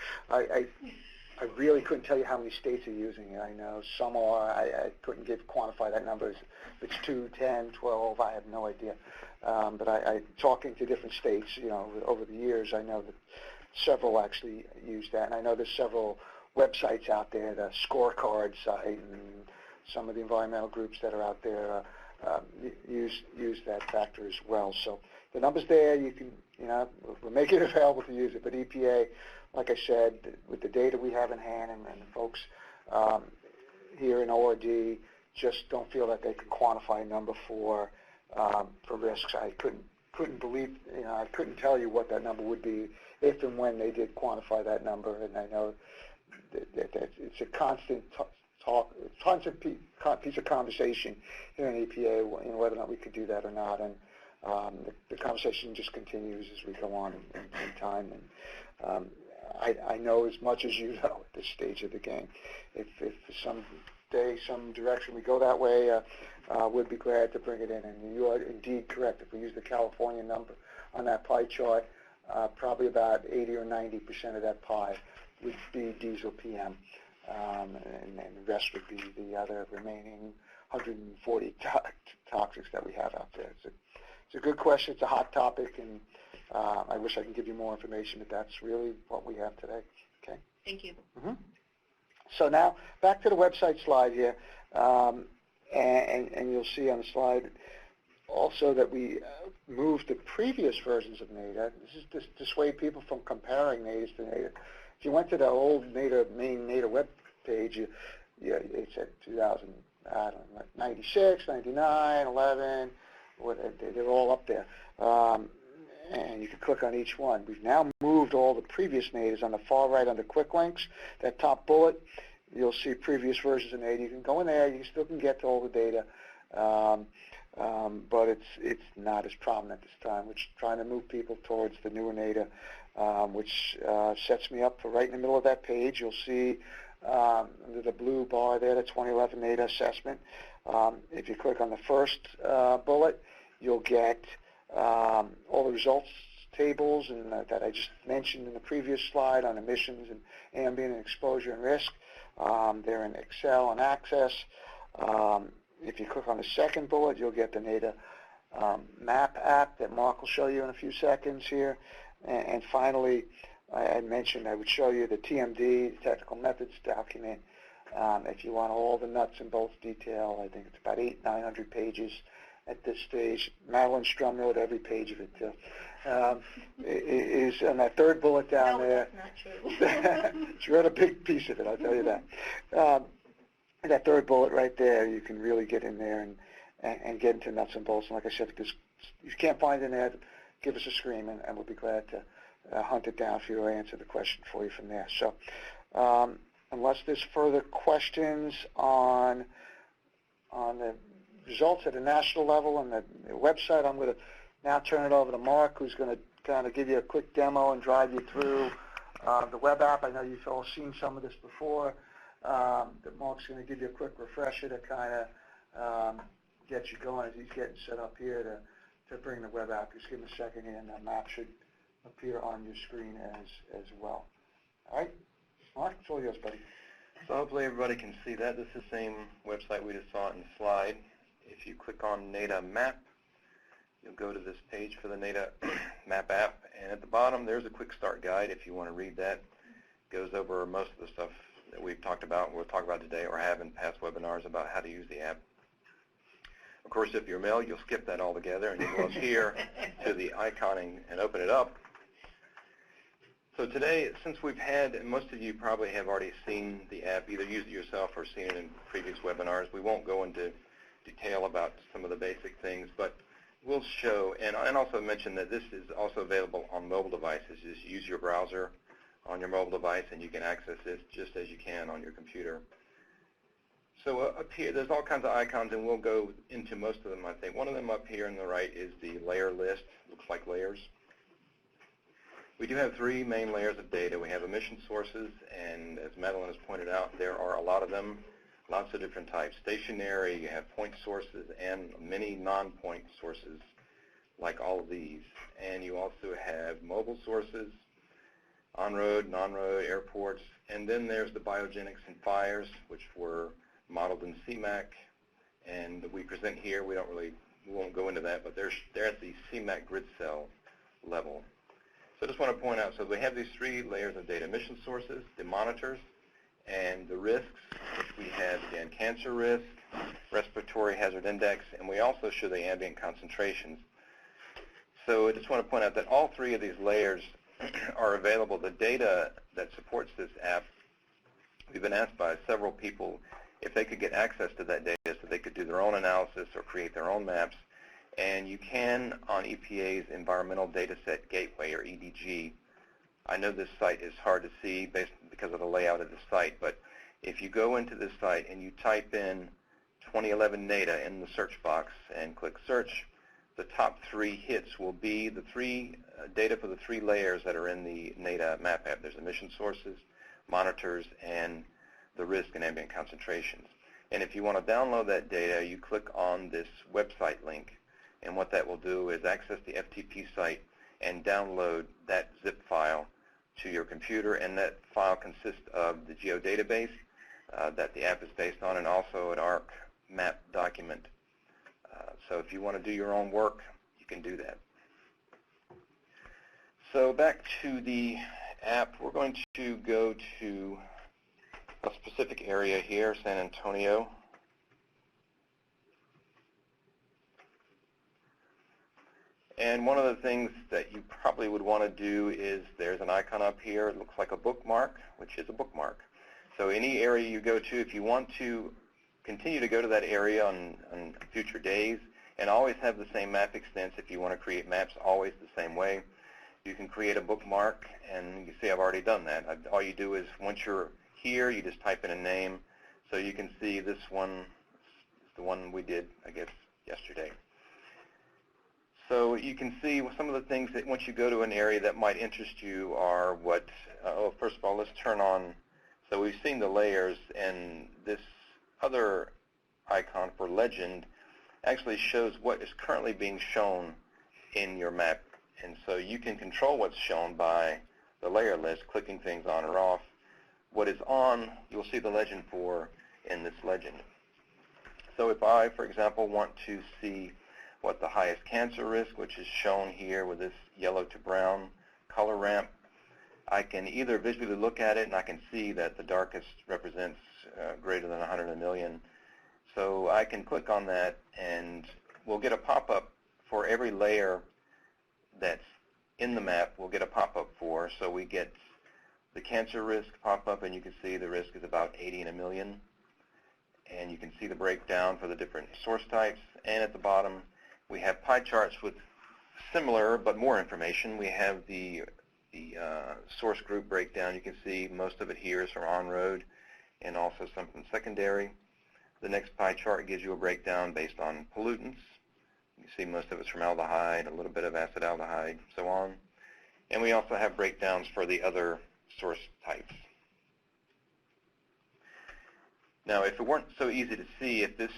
B: I really couldn't tell you how many states are using it. I know some are. I couldn't quantify that number. If it's 2, 10, 12, I have no idea. But I talking to different states, over the years, I know that several actually use that. And I know there's several websites out there, the scorecard site, and some of the environmental groups that are out there use that factor as well. So the number's there. You can, we'll make it available to use it. But EPA, like I said, with the data we have in hand, and the folks here in ORD just don't feel that they can quantify a number for risks. I couldn't believe, I couldn't tell you what that number would be if and when they did quantify that number. And I know it's a constant constant piece of conversation here in EPA, whether or not we could do that or not, and the conversation just continues as we go on in time. And I know as much as you know at this stage of the game. If someday, some direction we go that way, we'd be glad to bring it in. And you are indeed correct. If we use the California number on that pie chart, probably about 80 or 90% of that pie would be diesel PM, and the rest would be the other remaining 140 toxics that we have out there. It's a good question. It's a hot topic, and I wish I could give you more information, but that's really what we have today. Okay.
C: Thank you.
B: Mm-hmm. So now back to the website slide here, and you'll see on the slide also that we moved the previous versions of NATA. This is to dissuade people from comparing NATAs to NATA. If you went to the old main NATA web page, it said 96, 99, 11. They're all up there. And you can click on each one. We've now moved all the previous NATAs on the far right under quick links. That top bullet, you'll see previous versions of NATA. You can go in there. You still can get to all the data, but it's not as prominent this time. We're trying to move people towards the newer NATA, which sets me up for right in the middle of that page. You'll see under the blue bar there, the 2011 NATA assessment. If you click on the first bullet, you'll get all the results tables and that I just mentioned in the previous slide on emissions and ambient and exposure and risk. They're in Excel and Access. If you click on the second bullet, you'll get the NATA map app that Mark will show you in a few seconds here. And finally, I mentioned I would show you the TMD, the technical methods document. If you want all the nuts and bolts detail, I think it's about 900 pages at this stage. Madeline Strum wrote every page of it too. Is on that third bullet down there.
A: No, that's not true.
B: She wrote a big piece of it, I'll tell you that. That third bullet right there, you can really get in there and get into nuts and bolts. And like I said, if you can't find it in there, give us a scream, and we'll be glad to hunt it down for you or answer the question for you from there. So unless there's further questions on the results at a national level and the website, I'm going to now turn it over to Mark, who's going to kind of give you a quick demo and drive you through the web app. I know you've all seen some of this before. That Mark's going to give you a quick refresher to kind of get you going as he's getting set up here to bring the web app. Just give him a second here, and that map should appear on your screen as well. All right, Mark, it's all yours, buddy.
D: So hopefully everybody can see that. This is the same website we just saw in the slide. If you click on NATA map, you'll go to this page for the NATA map app, and at the bottom there's a quick start guide if you want to read that. It goes over most of the stuff that we've talked about, we'll talk about today, or have in past webinars about how to use the app. Of course, if you're male, you'll skip that altogether, and you'll go here to the iconing and open it up. So today, since we've had, and most of you probably have already seen the app, either used it yourself or seen it in previous webinars, we won't go into detail about some of the basic things, but we'll show, and also mention that this is also available on mobile devices. Just use your browser on your mobile device, and you can access this just as you can on your computer. So up here, there's all kinds of icons, and we'll go into most of them, I think. One of them up here on the right is the layer list. Looks like layers. We do have three main layers of data. We have emission sources, and as Madeline has pointed out, there are a lot of them, lots of different types. Stationary, you have point sources, and many non-point sources, like all of these. And you also have mobile sources, on-road, non-road, airports, and then there's the biogenics and fires, which were modeled in CMAQ, and we present here. We won't go into that, but they're at the CMAQ grid cell level. So I just want to point out, so we have these three layers of data: emission sources, the monitors, and the risks, which we have, again, cancer risk, respiratory hazard index, and we also show the ambient concentrations. So I just want to point out that all three of these layers are available. The data that supports this app, we've been asked by several people if they could get access to that data so they could do their own analysis or create their own maps. And you can, on EPA's Environmental Data Set Gateway, or EDG, I know this site is hard to see because of the layout of the site, but if you go into this site and you type in 2011 NATA in the search box and click search, the top 3 hits will be the data for the 3 layers that are in the NATA map app. There's emission sources, monitors, and the risk and ambient concentrations. And if you want to download that data, you click on this website link, and what that will do is access the FTP site and download that zip file to your computer, and that file consists of the geodatabase that the app is based on, and also an ARC map document. So if you want to do your own work, you can do that. So back to the app, we're going to go to a specific area here, San Antonio. And one of the things that you probably would want to do is there's an icon up here. It looks like a bookmark, which is a bookmark. So any area you go to, if you want to continue to go to that area on future days and always have the same map extents, if you want to create maps always the same way, you can create a bookmark, and you see I've already done that. All you do is once you're here, you just type in a name. So you can see this one is the one we did, I guess, yesterday. So you can see some of the things that once you go to an area that might interest you are what, first of all, let's turn on. So we've seen the layers, and this other icon for legend actually shows what is currently being shown in your map. And so you can control what's shown by the layer list, clicking things on or off. What is on, you'll see the legend for in this legend. So if I, for example, want to see what the highest cancer risk, which is shown here with this yellow to brown color ramp, I can either visually look at it, and I can see that the darkest represents greater than 100 million. So I can click on that, and we'll get a pop-up for every layer that's in the map. We'll get a pop-up for. So we get the cancer risk pop-up, and you can see the risk is about 80 in a million. And you can see the breakdown for the different source types. And at the bottom, we have pie charts with similar but more information. We have the source group breakdown. You can see most of it here is from on-road and also some from secondary. The next pie chart gives you a breakdown based on pollutants. You see most of it's from aldehyde, a little bit of acetaldehyde, so on. And we also have breakdowns for the other source types. Now, if it weren't so easy to see, if this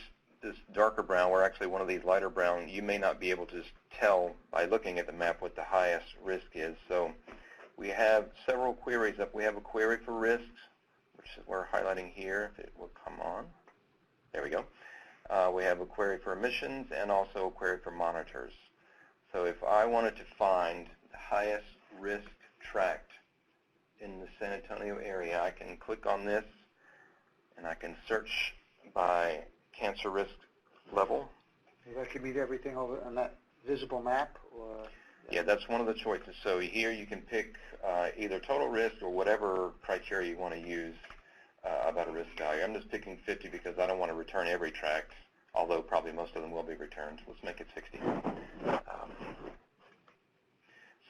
D: darker brown were actually one of these lighter brown, you may not be able to tell by looking at the map what the highest risk is. So we have several queries up. We have a query for risks, which is we're highlighting here, if it will come on. There we go. We have a query for emissions and also a query for monitors. So if I wanted to find the highest risk tract in the San Antonio area, I can click on this and I can search by cancer risk level.
B: That could be everything over on that visible map? Or
D: yeah, that's one of the choices. So here you can pick either total risk or whatever criteria you want to use about a risk value. I'm just picking 50 because I don't want to return every tract, although probably most of them will be returned. Let's make it 60.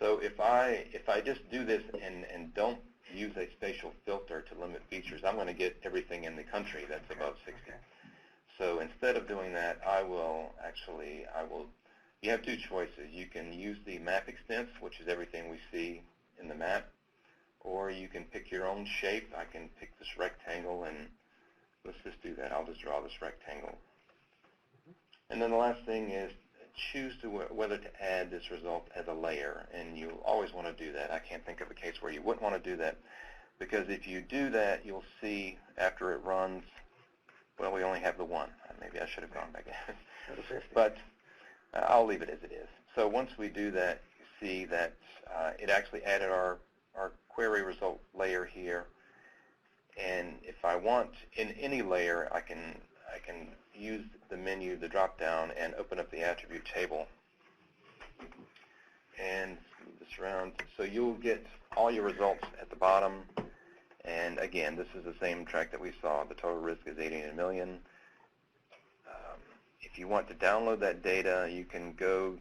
D: So if I just do this and don't use a spatial filter to limit features, I'm going to get everything in the country that's above 60. Okay. So instead of doing that, you have two choices. You can use the map extents, which is everything we see in the map, or you can pick your own shape. I can pick this rectangle, and let's just do that. I'll just draw this rectangle. And then the last thing is choose whether to add this result as a layer, and you always want to do that. I can't think of a case where you wouldn't want to do that, because if you do that, you'll see after it runs, well, we only have the one. Maybe I should have gone back in. But I'll leave it as it is. So once we do that, you see that it actually added our query result layer here. And if I want in any layer, I can use the menu, the drop-down, and open up the attribute table. And move this around. So you'll get all your results at the bottom. And again, this is the same track that we saw. The total risk is 80 in a million. If you want to download that data, you can go,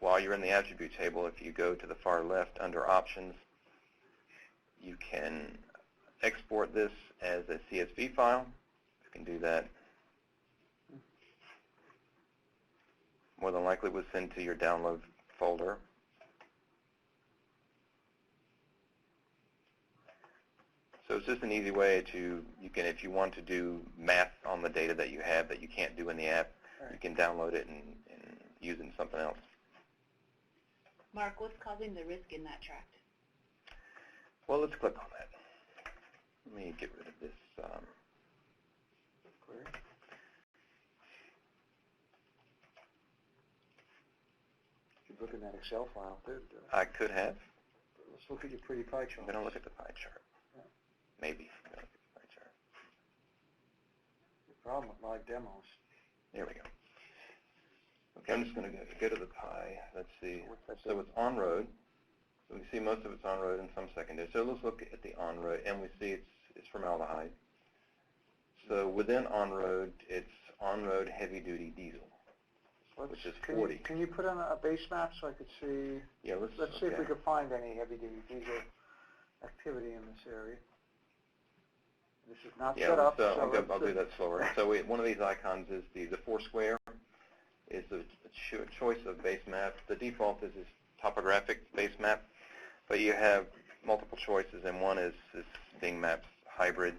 D: while you're in the attribute table, if you go to the far left under options, You can export this as a CSV file. You can do that. More than likely, it was sent to your download folder. So it's just an easy way to, if you want to do math on the data that you have that you can't do in the app, you can download it and use it in something else.
C: Mark, what's causing the risk in that tract?
D: Well, let's click on that. Let me get rid of this query.
B: You could look in that Excel file, too.
D: I could have.
B: Let's look at your pretty pie chart.
D: I'm going to look at the pie chart.
B: Yeah.
D: Maybe. I'm going to look at the pie chart.
B: The problem with live demos.
D: There we go. Okay, I'm just going to go to the pie. Let's see. So it's on-road. So we see most of it's on-road and some secondary. So let's look at the on-road, and we see it's formaldehyde. So within on-road, it's on-road heavy-duty diesel, which is 40.
B: Can you put on a base map so I could see?
D: Yeah,
B: let's see if we could find any heavy-duty diesel activity in this area. This is not set up.
D: So I'll do that slower. So one of these icons is the four square. Is the choice of base map. The default is this topographic base map, but you have multiple choices, and one is being mapped hybrid.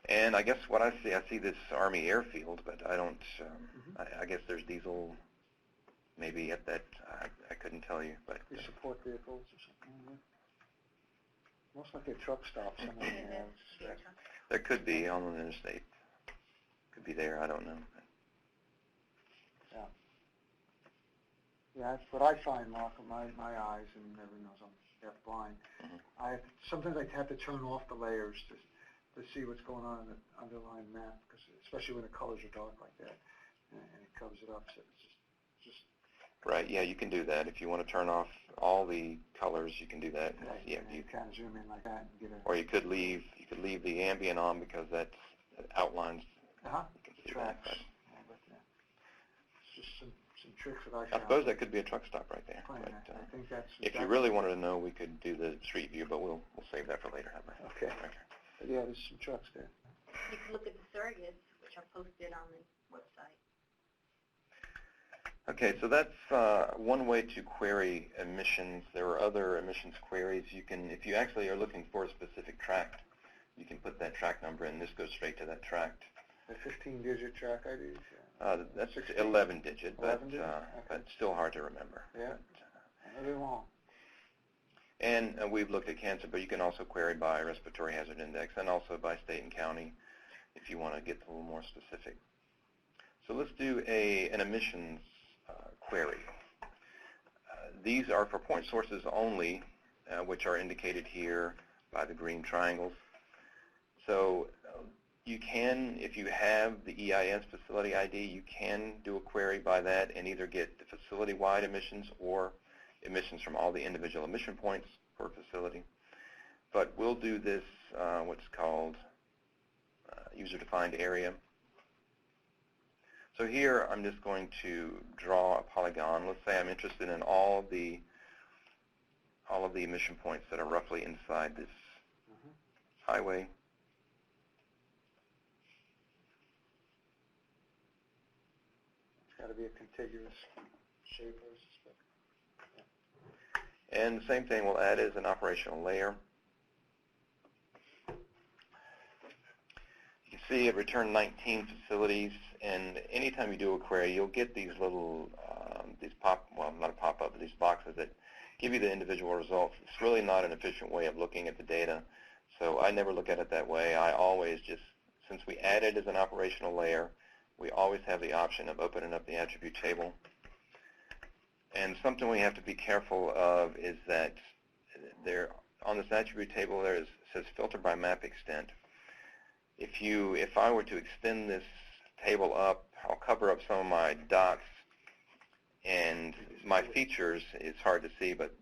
D: And I guess what I see this Army airfield, but I don't, I guess there's diesel maybe at that, I couldn't tell you. But
B: you support vehicles or something? Most likely a truck stop somewhere.
D: There could be on the interstate. Could be there, I don't know.
B: Yeah, that's what I find, Mark, with my eyes, and everyone knows I'm deaf blind. Sometimes I have to turn off the layers to see what's going on in the underlying map, because especially when the colors are dark like that, and it covers it up. So it's just
D: right. Yeah, you can do that if you want to turn off all the colors. You can do that.
B: Right.
D: Yeah,
B: you kind of zoom in like that and get a.
D: Or you could leave the ambient on because that outlines.
B: You can see tracks. That, it's just some tricks that I found.
D: I suppose that could be a truck stop right there. But,
B: I think that's.
D: If you really wanted to know, we could do the street view, but we'll save that for later.
B: Okay. But yeah, there's some trucks there.
A: You can look at the surrogates, which are posted on the website.
D: Okay, so that's one way to query emissions. There are other emissions queries. You can, if you actually are looking for a specific tract, you can put that tract number in. This goes straight to that tract.
B: The 15-digit tract ID?
D: That's 11-digit, but still hard to remember.
B: Yeah, really long.
D: And we've looked at cancer, but you can also query by respiratory hazard index and also by state and county if you want to get a little more specific. So let's do an emissions query. These are for point sources only, which are indicated here by the green triangles. So you can, if you have the EIS facility ID, you can do a query by that and either get the facility-wide emissions or emissions from all the individual emission points per facility. But we'll do this, what's called user-defined area. So here I'm just going to draw a polygon. Let's say I'm interested in all of the emission points that are roughly inside this highway.
B: It's got to be a contiguous shape, I suspect.
D: And the same thing we'll add as an operational layer. You can see it returned 19 facilities, and anytime you do a query, you'll get these little, not a pop-up, but these boxes that give you the individual results. It's really not an efficient way of looking at the data, so I never look at it that way. I always just, since we added as an operational layer, we always have the option of opening up the attribute table. And something we have to be careful of is that there, on this attribute table, it says filter by map extent. If I were to extend this table up, I'll cover up some of my dots, and my features, it's hard to see, but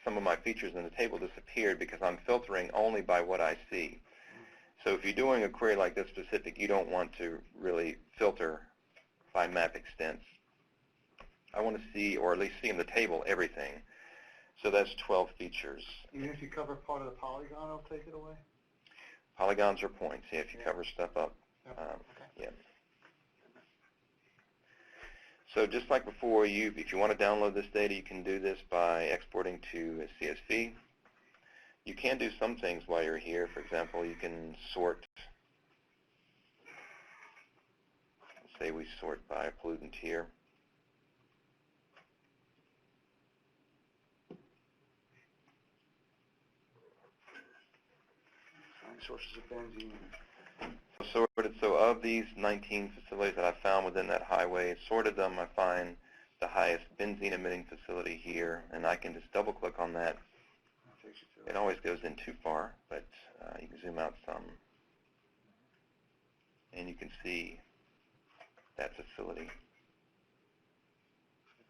D: some of my features in the table disappeared because I'm filtering only by what I see. So if you're doing a query like this specific, you don't want to really filter by map extents. I want to see, or at least see in the table, everything. So that's 12 features.
B: Even if you cover part of the polygon, it'll take it away?
D: Polygons are points, yeah, if you cover stuff up. Yeah. So just like before, if you want to download this data, you can do this by exporting to a CSV. You can do some things while you're here. For example, you can sort. Say we sort by a pollutant here.
B: Sources of benzene.
D: Sorted. So of these 19 facilities that I found within that highway, sorted them, I find the highest benzene emitting facility here, and I can just double click on that. It always goes in too far, but you can zoom out some, and you can see that facility.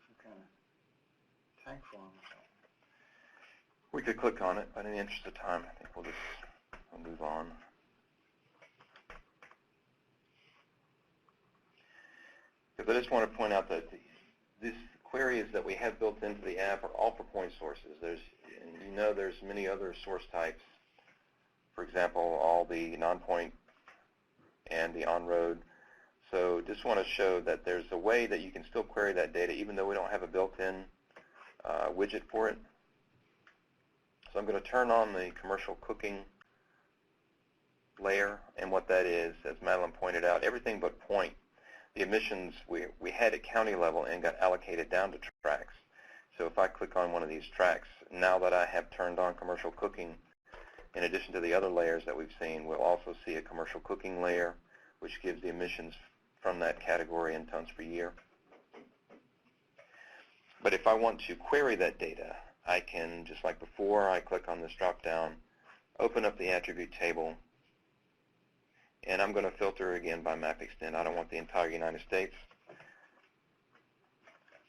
B: Some kind of tank farm or something.
D: We could click on it, but in the interest of time, I think we'll move on. Because I just want to point out that these queries that we have built into the app are all for point sources. There's many other source types. For example, all the non-point and the on-road. So just want to show that there's a way that you can still query that data even though we don't have a built-in widget for it. So I'm going to turn on the commercial cooking layer, and what that is, as Madeline pointed out, everything but point. The emissions we had at county level and got allocated down to tracks. So if I click on one of these tracks, now that I have turned on commercial cooking, in addition to the other layers that we've seen, we'll also see a commercial cooking layer, which gives the emissions from that category in tons per year. But if I want to query that data, I can, just like before, I click on this drop-down, open up the attribute table, and I'm going to filter again by map extent. I don't want the entire United States.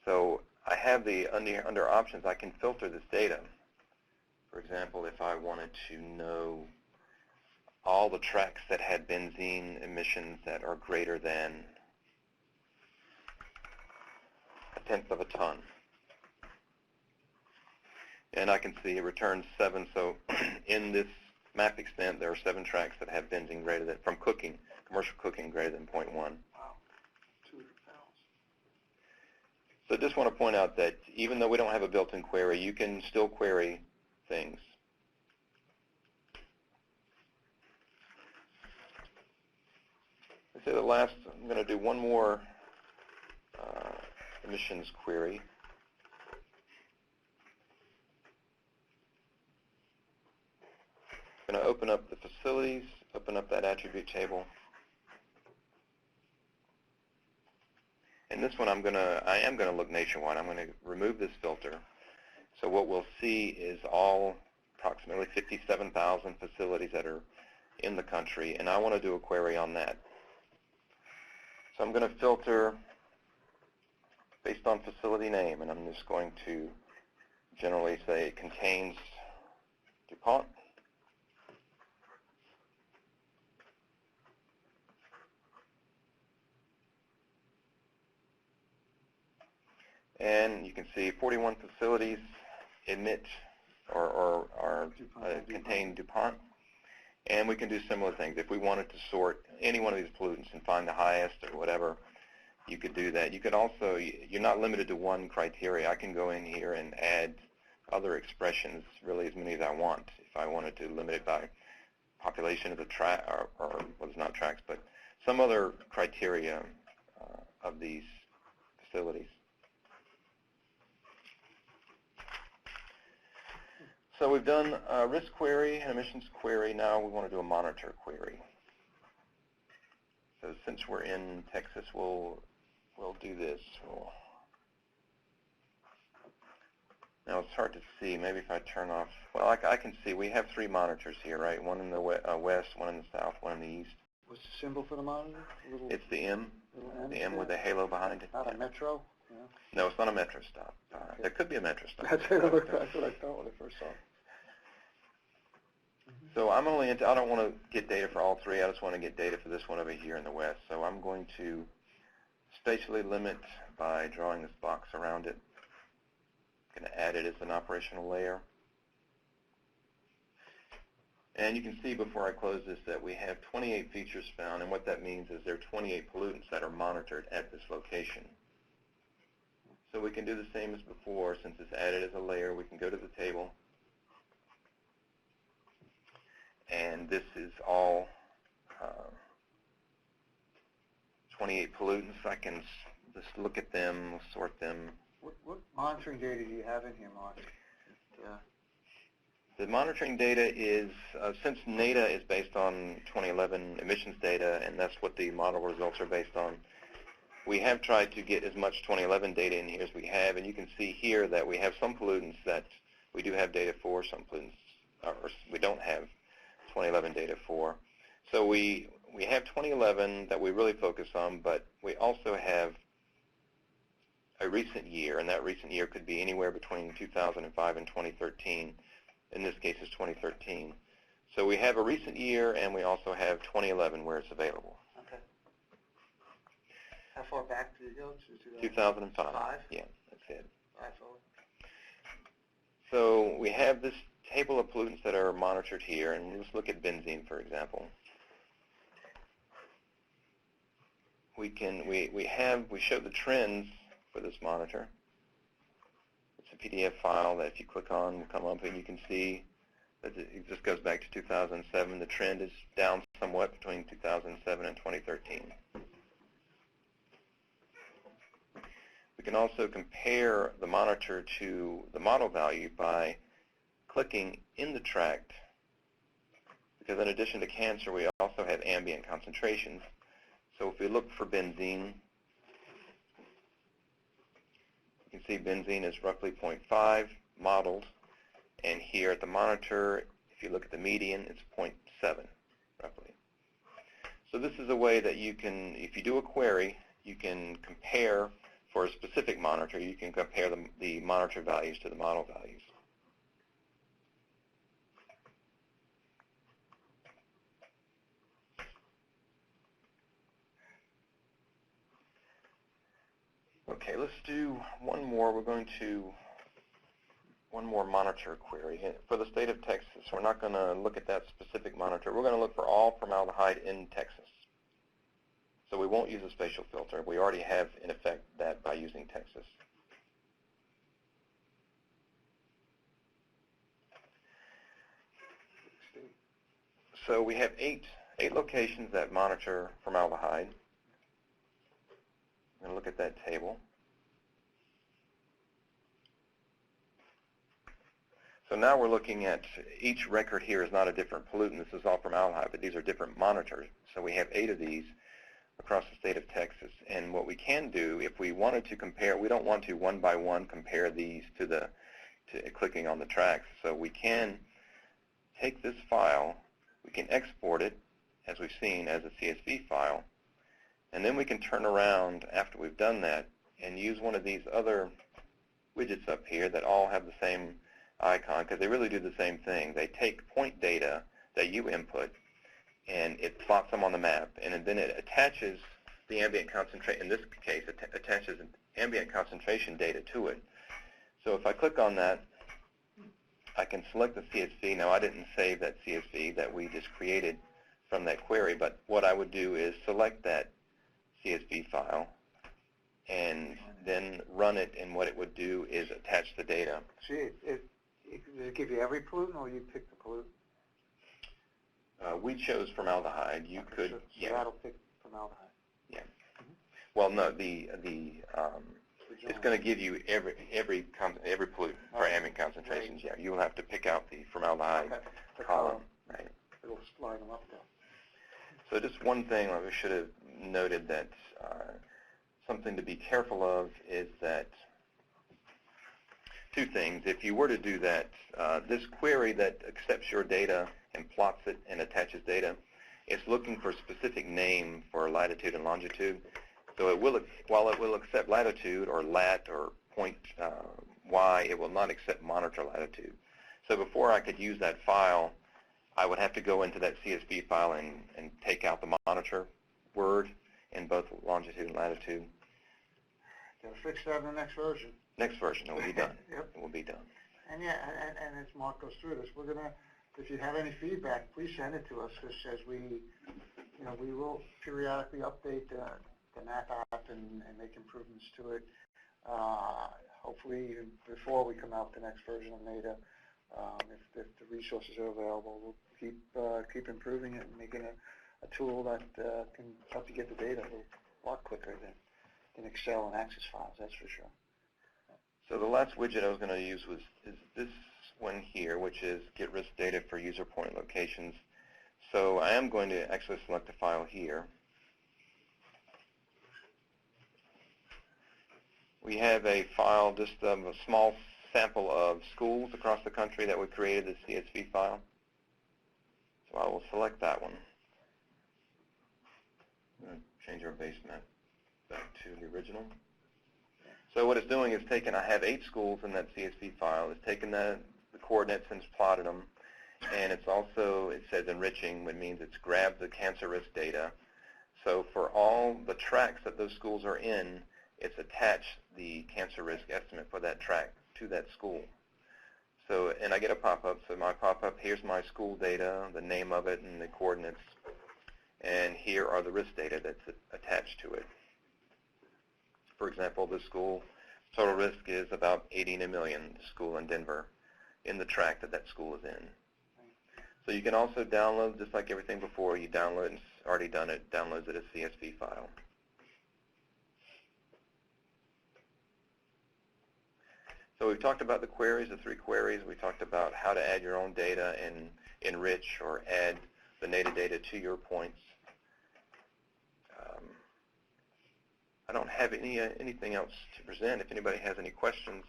D: So I have under options, I can filter this data. For example, if I wanted to know all the tracks that had benzene emissions that are greater than 1/10 of a ton. And I can see it returns 7. So in this map extent, there are 7 tracks that have benzene greater than, from cooking, commercial cooking greater than 0.1.
B: Wow, 200 pounds.
D: So I just want to point out that even though we don't have a built-in query, you can still query things. Let's say the last, I'm going to do one more emissions query. I'm going to open up the facilities, open up that attribute table. And this one I am going to look nationwide. I'm going to remove this filter. So what we'll see is all approximately 57,000 facilities that are in the country, and I want to do a query on that. So I'm going to filter based on facility name, and I'm just going to generally say it contains DuPont. And you can see 41 facilities emit or contain DuPont. And we can do similar things. If we wanted to sort any one of these pollutants and find the highest or whatever, you could do that. You could also, you're not limited to one criteria. I can go in here and add other expressions, really as many as I want. If I wanted to limit it by population of the track, or well, it's not tracks, but some other criteria of these facilities. So we've done a risk query, an emissions query. Now we want to do a monitor query. So since we're in Texas, we'll do this. Now it's hard to see. Maybe if I turn off, well, I can see we have 3 monitors here, right? One in the west, one in the south, one in the east.
B: What's the symbol for the monitor?
D: It's the M, the M with the halo behind it.
B: Not a metro? Yeah.
D: No, it's not a metro stop. Okay. There could be a metro stop.
B: That's what I thought when I first saw it.
D: So I'm only into, I don't want to get data for all 3. I just want to get data for this one over here in the west. So I'm going to spatially limit by drawing this box around it. I'm going to add it as an operational layer. And you can see before I close this that we have 28 features found, and what that means is there are 28 pollutants that are monitored at this location. So we can do the same as before. Since it's added as a layer, we can go to the table. And this is all 28 pollutants. I can just look at them, sort them.
B: What monitoring data do you have in here, Mark?
D: The monitoring data is, since NATA is based on 2011 emissions data, and that's what the model results are based on, we have tried to get as much 2011 data in here as we have, and you can see here that we have some pollutants that we do have data for, some pollutants we don't have 2011 data for. So we have 2011 that we really focus on, but we also have a recent year, and that recent year could be anywhere between 2005 and 2013. In this case, it's 2013. So we have a recent year, and we also have 2011 where it's available.
B: Okay. How far back did it go?
D: 2005. Yeah, that's it.
B: Absolutely.
D: So we have this table of pollutants that are monitored here, and let's look at benzene, for example. We show the trends for this monitor. It's a PDF file that if you click on will come up, and you can see that it just goes back to 2007. The trend is down somewhat between 2007 and 2013. We can also compare the monitor to the model value by clicking in the tract, because in addition to cancer, we also have ambient concentrations. So if we look for benzene, you can see benzene is roughly 0.5 modeled, and here at the monitor, if you look at the median, it's 0.7 roughly. So this is a way that you can, if you do a query, you can compare for a specific monitor, you can compare the monitor values to the model values. Okay, let's do one more. We're going to one more monitor query. For the state of Texas, we're not going to look at that specific monitor. We're going to look for all formaldehyde in Texas. So we won't use a spatial filter. We already have, in effect, that by using Texas. So we have eight locations that monitor formaldehyde. I'm going to look at that table. So now we're looking at each record here is not a different pollutant. This is all formaldehyde, but these are different monitors. So we have 8 of these across the state of Texas. And what we can do, if we wanted to compare, we don't want to one by one compare these to clicking on the tracks. So we can take this file, we can export it, as we've seen, as a CSV file, and then we can turn around after we've done that and use one of these other widgets up here that all have the same icon, because they really do the same thing. They take point data that you input and it plots them on the map, and then it attaches the ambient concentration. In this case, it attaches ambient concentration data to it. So if I click on that, I can select the CSV. Now, I didn't save that CSV that we just created from that query, but what I would do is select that CSV file and then run it, and what it would do is attach the data.
B: See, does it give you every pollutant, or you pick the pollutant?
D: We chose formaldehyde. You
B: Okay,
D: could,
B: so
D: yeah.
B: that'll pick formaldehyde.
D: Yeah. Well, no, it's going to give you every pollutant for ambient concentrations.
B: Right.
D: Yeah, you will have to pick out the formaldehyde
B: The
D: column. Right.
B: It'll line them up there.
D: So just one thing we should have noted, that something to be careful of is that two things. If you were to do that, this query that accepts your data and plots it and attaches data, it's looking for a specific name for latitude and longitude. So it will, while it will accept latitude or lat or point Y, it will not accept monitor latitude. So before I could use that file, I would have to go into that CSV file and take out the monitor word in both longitude and latitude.
B: They'll fix that in the next version.
D: Next version, it will be done.
B: Yep.
D: It will be done.
B: And yeah, and as Mark goes through this, we're gonna, if you have any feedback, please send it to us, because as we, we will periodically update the NATA app and make improvements to it. Hopefully, even before we come out with the next version of NATA, if the resources are available, we'll keep improving it and making a tool that can help you get the data a lot quicker than Excel and Access files, that's for sure.
D: So the last widget I was going to use is this one here, which is get risk data for user point locations. So I am going to actually select a file here. We have a file, just a small sample of schools across the country that we created, the CSV file. So I will select that one. I'm going to change our base map back to the original. So what it's doing is taking, I have 8 schools in that CSV file. It's taken the coordinates and it's plotted them. And it's also, it says enriching, which means it's grabbed the cancer risk data. So for all the tracks that those schools are in, it's attached the cancer risk estimate for that track to that school. So, and I get a pop-up. So my pop-up, here's my school data, the name of it, and the coordinates. And here are the risk data that's attached to it. For example, the school total risk is about 80 in a million, the school in Denver, in the track that school is in. So you can also download, just like everything before, you download it, and it's already done it, downloads it as CSV file. So we've talked about the queries, the 3 queries. We talked about how to add your own data and enrich or add the NATA data to your points. I don't have anything else to present. If anybody has any questions.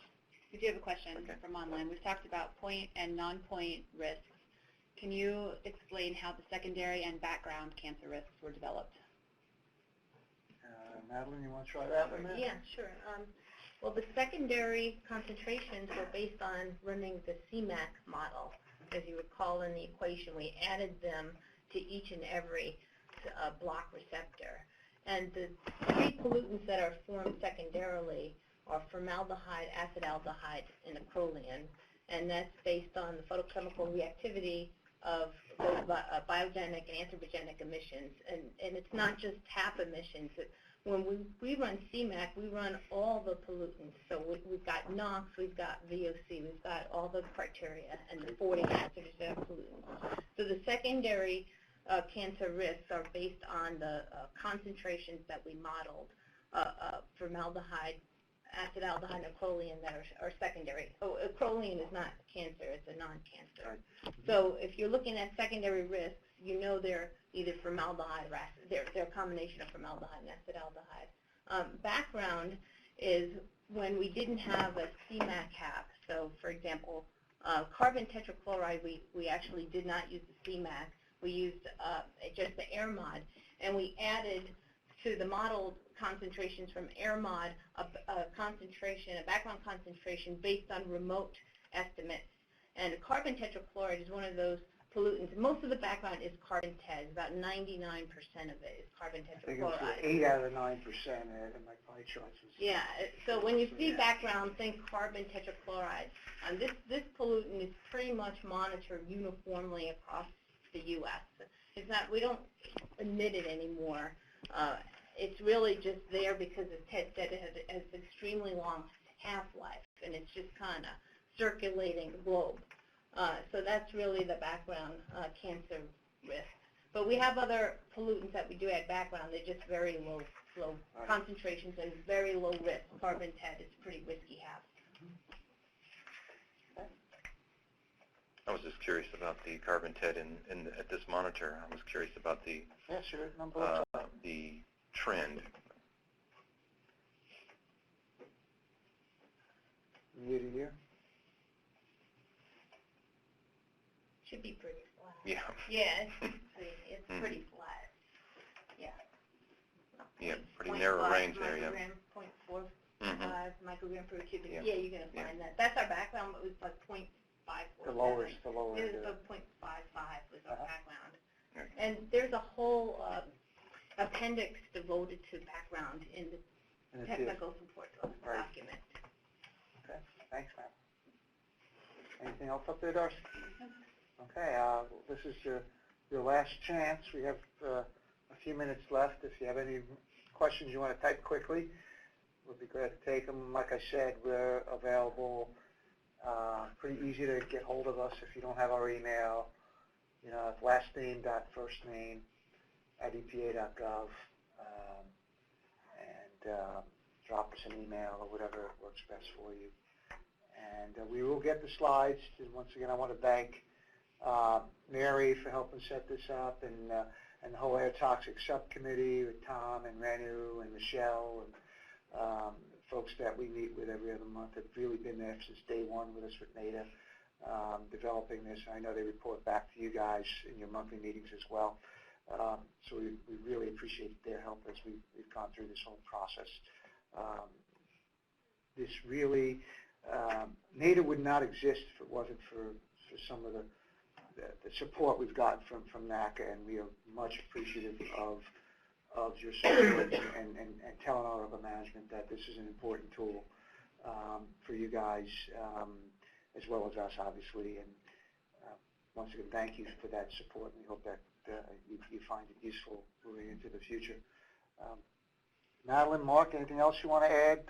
C: We do have a question from online. We've talked about point and non-point risks. Can you explain how the secondary and background cancer risks were developed?
B: Madeline, you want to try that one?
A: Yeah, sure. Well, the secondary concentrations were based on running the CMAC model. As you recall in the equation, we added them to each and every block receptor. And the 3 pollutants that are formed secondarily are formaldehyde, acetaldehyde, and acrolein. And that's based on the photochemical reactivity of both biogenic and anthropogenic emissions. And it's not just TAP emissions. When we run CMAC, we run all the pollutants. So we've got NOx, we've got VOC, we've got all the criteria and the 40 hazardous pollutants. So the secondary cancer risks are based on the concentrations that we modeled, formaldehyde, acetaldehyde, and acrolein that are secondary. Oh, acrolein is not cancer, it's a non-cancer. Right. So if you're looking at secondary risks, you know they're either formaldehyde or they're a combination of formaldehyde and acetaldehyde. Background is when we didn't have a CMAC cap. So for example, carbon tetrachloride, we actually did not use the CMAC. We used just the air mod, and we added to the modeled concentrations from air mod a background concentration based on remote estimates. And carbon tetrachloride is one of those pollutants. Most of the background is carbon tet. About 99% of it is carbon tetrachloride.
B: I think it's 8 out of 9% in my pie charts.
A: Yeah, so when you see background, think carbon tetrachloride. This pollutant is pretty much monitored uniformly across the U.S. It's not, we don't emit it anymore. It's really just there because it has extremely long half-life, and it's just kind of circulating the globe. So that's really the background cancer risk. But we have other pollutants that we do add background. They're just very low concentrations and very low risk. Carbon tet is pretty risky half.
D: I was just curious about the carbon tet at this monitor. I was curious about the the trend.
B: Year to year?
A: Should be pretty flat.
D: Yeah.
A: Yeah, it's pretty flat. Yeah.
D: Yeah, pretty narrow range there, yeah.
A: 0.45 microgram per cubic.
D: Yeah,
A: you're going to find that. That's our background, but it was like 0.547.
B: The lowest.
A: It was 0.55 was our background.
D: Okay.
A: And there's a whole appendix devoted to background in the technical support document.
B: Okay, thanks, ma'am. Anything else up there, Darcy? Okay, this is your last chance. We have a few minutes left. If you have any questions you want to type quickly, we'll be glad to take them. Like I said, we're available. Pretty easy to get hold of us if you don't have our email. You know, it's lastname.firstname@epa.gov, and drop us an email or whatever works best for you. And we will get the slides. And once again, I want to thank Mary for helping set this up, and the whole air toxic subcommittee with Tom and Renu and Michelle and folks that we meet with every other month have really been there since day one with us with NATA, developing this. I know they report back to you guys in your monthly meetings as well. So we really appreciate their help as we've gone through this whole process. This really, NATA would not exist if it wasn't for some of the support we've gotten from NACA, and we are much appreciative of your support and telling our upper management that this is an important tool for you guys, as well as us, obviously. And once again, thank you for that support, and we hope that you find it useful moving into the future. Madeline, Mark, anything else you want to add?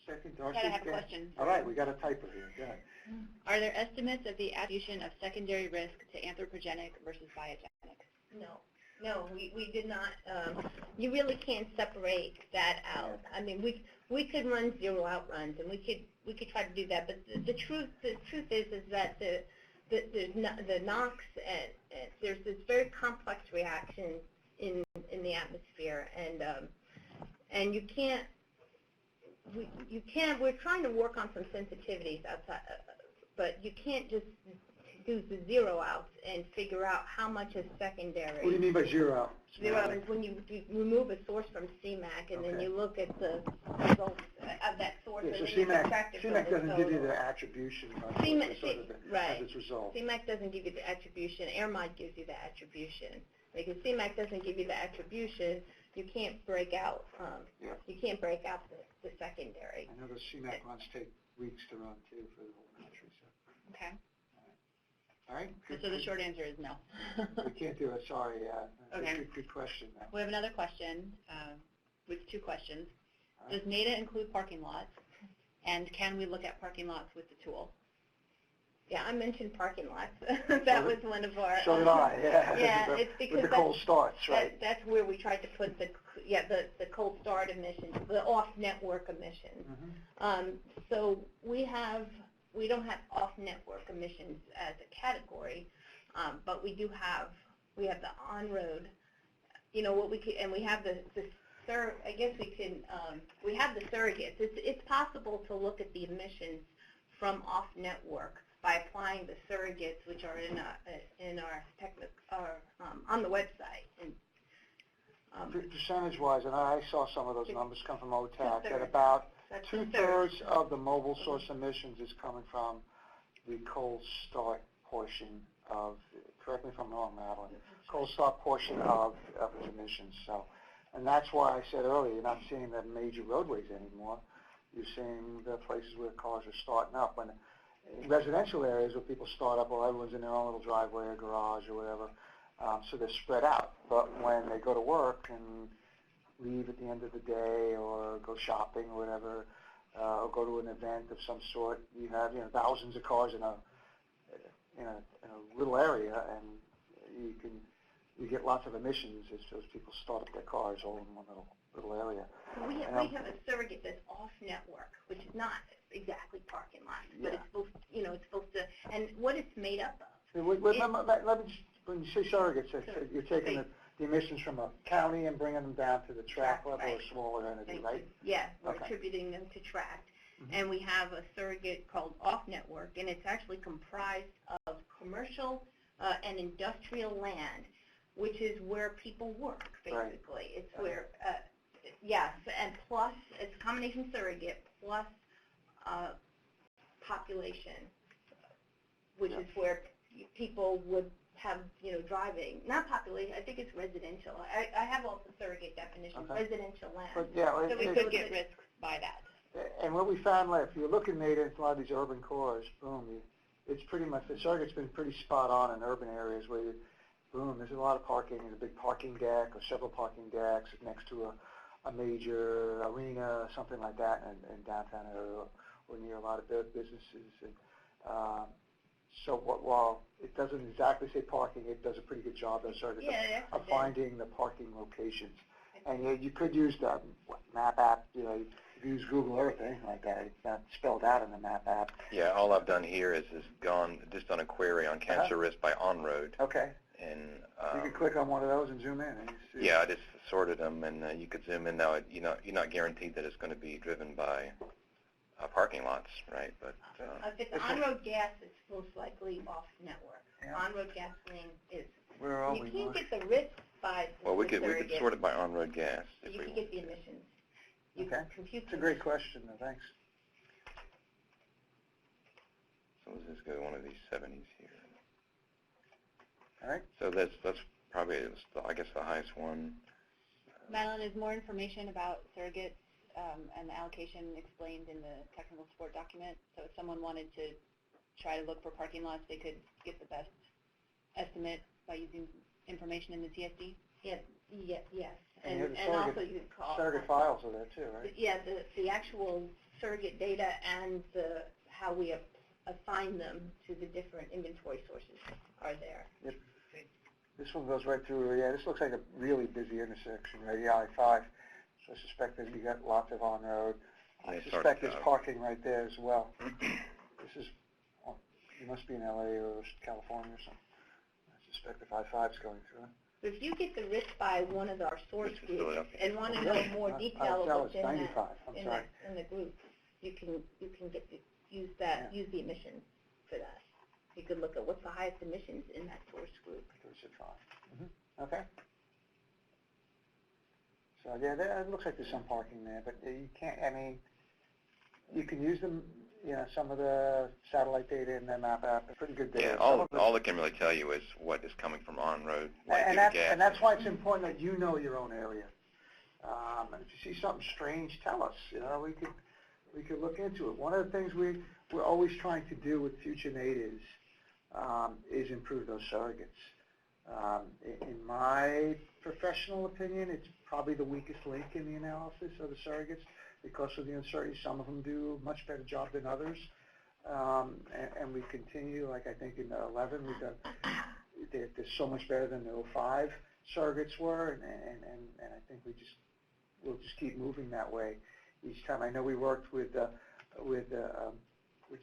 B: Second, Darcy?
C: I have a question.
B: All right, we got a typo here. Go ahead.
C: Are there estimates of the attribution of secondary risk to anthropogenic versus biogenic?
A: No, we did not. You really can't separate that out. I mean, we could run zero out runs, and we could try to do that. But the truth is that the NOx and there's this very complex reaction in the atmosphere, and you can't. We're trying to work on some sensitivities outside, but you can't just do the zero outs and figure out how much is secondary.
B: What do you mean by zero out?
A: Zero out is when you remove a source from CMAC, and then you look at the results of that source.
B: Yeah, so
A: and then
B: CMAC doesn't give you the attribution as its result.
A: CMAC doesn't give you the attribution. AirMod gives you the attribution. Because CMAC doesn't give you the attribution, you can't break out. You can't break out the secondary.
B: I know the CMAC runs take weeks to run too for the whole country. So.
C: Okay.
B: All right.
C: So the short answer is no.
B: We can't do it. Sorry.
C: Okay.
B: Good question.
C: We have another question with two questions. Does NATA include parking lots? And can we look at parking lots with the tool?
A: Yeah, I mentioned parking lots. That was one of our.
B: So did I. Yeah.
A: Yeah, it's because
B: with the cold starts, right?
A: That's where we tried to put the cold start emissions, the off-network emissions.
B: Mm-hmm.
A: So we don't have off-network emissions as a category, but we have the on-road. You know what we could, and we have I guess we can. We have the surrogates. It's possible to look at the emissions from off-network by applying the surrogates, which are on the website. And,
B: percentage-wise, and I saw some of those numbers come from OTAC, that about two-thirds of the mobile source emissions is coming from the cold start portion of, correct me if I'm wrong, Madeline, cold start portion of its emissions. So, and that's why I said earlier, you're not seeing the major roadways anymore. You're seeing the places where cars are starting up. When in residential areas where people start up, well, everyone's in their own little driveway or garage or whatever, so they're spread out. But when they go to work and leave at the end of the day or go shopping or whatever, or go to an event of some sort, you have thousands of cars in a little area, and you get lots of emissions as those people start up their cars all in one little area.
A: So we have a surrogate that's off-network, which is not exactly parking lots, but it's supposed to, and what it's made up of.
B: Let me just, when you say surrogates, you're taking the emissions from a county and bringing them down to the tract level or smaller entity, right?
A: Yeah, we're attributing them to tract. Mm-hmm. And we have a surrogate called off-network, and it's actually comprised of commercial and industrial land, which is where people work, basically. Right. It's where, yes, and plus, it's a combination surrogate plus population, which is where people would have, driving, not population, I think it's residential. I have also surrogate definitions, residential land.
B: But
C: so we could get risks by that.
B: And what we found, like, if you look at NATA, it's a lot of these urban cores, boom, it's pretty much, the surrogate's been pretty spot on in urban areas where you, boom, there's a lot of parking, there's a big parking deck or several parking decks next to a major arena or something like that in downtown area or near a lot of businesses. And, so while it doesn't exactly say parking, it does a pretty good job of finding the parking locations. And you could use the map app, use Google Earth, anything like that. It's not spelled out in the map app.
D: Yeah, all I've done here is just done a query on cancer risk by on-road.
B: Okay.
D: And
B: you could click on one of those and zoom in. And you see.
D: Yeah, I just sorted them, and you could zoom in. Now, you're not guaranteed that it's going to be driven by parking lots, right? But
A: if it's on-road gas, it's most likely off-network.
B: Yeah.
A: On-road gasoline is.
B: Where are
A: you
B: we?
A: can't get the risk by.
D: Well, we could sort it by on-road gas.
A: You can get the emissions.
B: Okay. It's a great question, though. Thanks.
D: So let's just go to one of these 70s here.
B: All right.
D: So that's probably, I guess, the highest one.
C: Madeline, is more information about surrogates and the allocation explained in the technical support document? So if someone wanted to try to look for parking lots, they could get the best estimate by using information in the TSD?
A: Yes.
B: And
A: also you could call.
B: Surrogate files are there too, right?
A: Yeah, the actual surrogate data and how we assign them to the different inventory sources are there.
B: Yep. This one goes right through. Yeah, this looks like a really busy intersection, right? Yeah, I-5. So I suspect that you got lots of on-road. I suspect there's parking right there as well. This is, you must be in LA or California or something. I suspect if I-5's going through it.
A: If you get the risk by one of our source groups and want to know more detail about in the group, you can use the emissions for that. You could look at what's the highest emissions in that source group.
B: Okay. So yeah, it looks like there's some parking there, but you can't. I mean, you can use them. Some of the satellite data in the map app. Pretty good data.
D: Yeah, all it can really tell you is what is coming from on-road.
B: And that's why it's important that you know your own area. And if you see something strange, tell us. We could look into it. One of the things we're always trying to do with future natives is improve those surrogates. In my professional opinion, it's probably the weakest link in the analysis of the surrogates because of the uncertainty. Some of them do a much better job than others. And we continue, like I think in 11, they're so much better than the 05 surrogates were, and I think we'll just keep moving that way each time. I know we worked with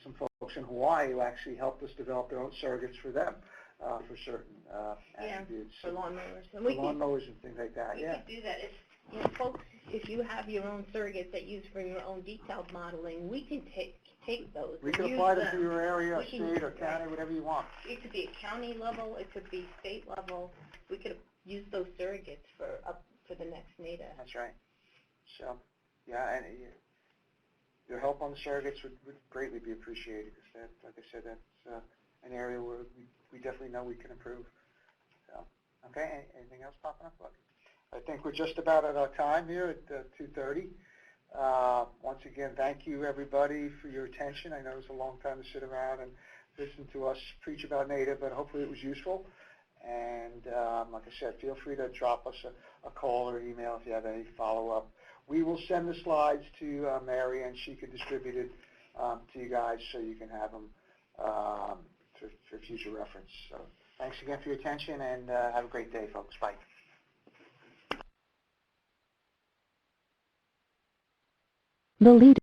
B: some folks in Hawaii who actually helped us develop their own surrogates for them for certain attributes.
A: For lawnmowers.
B: For lawnmowers and things like that.
A: We could do that. Folks, if you have your own surrogates that use for your own detailed modeling, we can take those.
B: We can apply them to your area, state, or county, whatever you want.
A: It could be a county level. It could be state level. We could use those surrogates for the next NATA.
B: That's right. So, yeah, and your help on the surrogates would greatly be appreciated because like I said, that's an area where we definitely know we can improve. So, okay, anything else popping up? Look, I think we're just about at our time here at 2:30. Once again, thank you everybody for your attention. I know it was a long time to sit around and listen to us preach about NATA, but hopefully it was useful. And like I said, feel free to drop us a call or email if you have any follow-up. We will send the slides to Mary, and she can distribute it to you guys so you can have them for future reference. So thanks again for your attention, and have a great day, folks. Bye.
E: The lead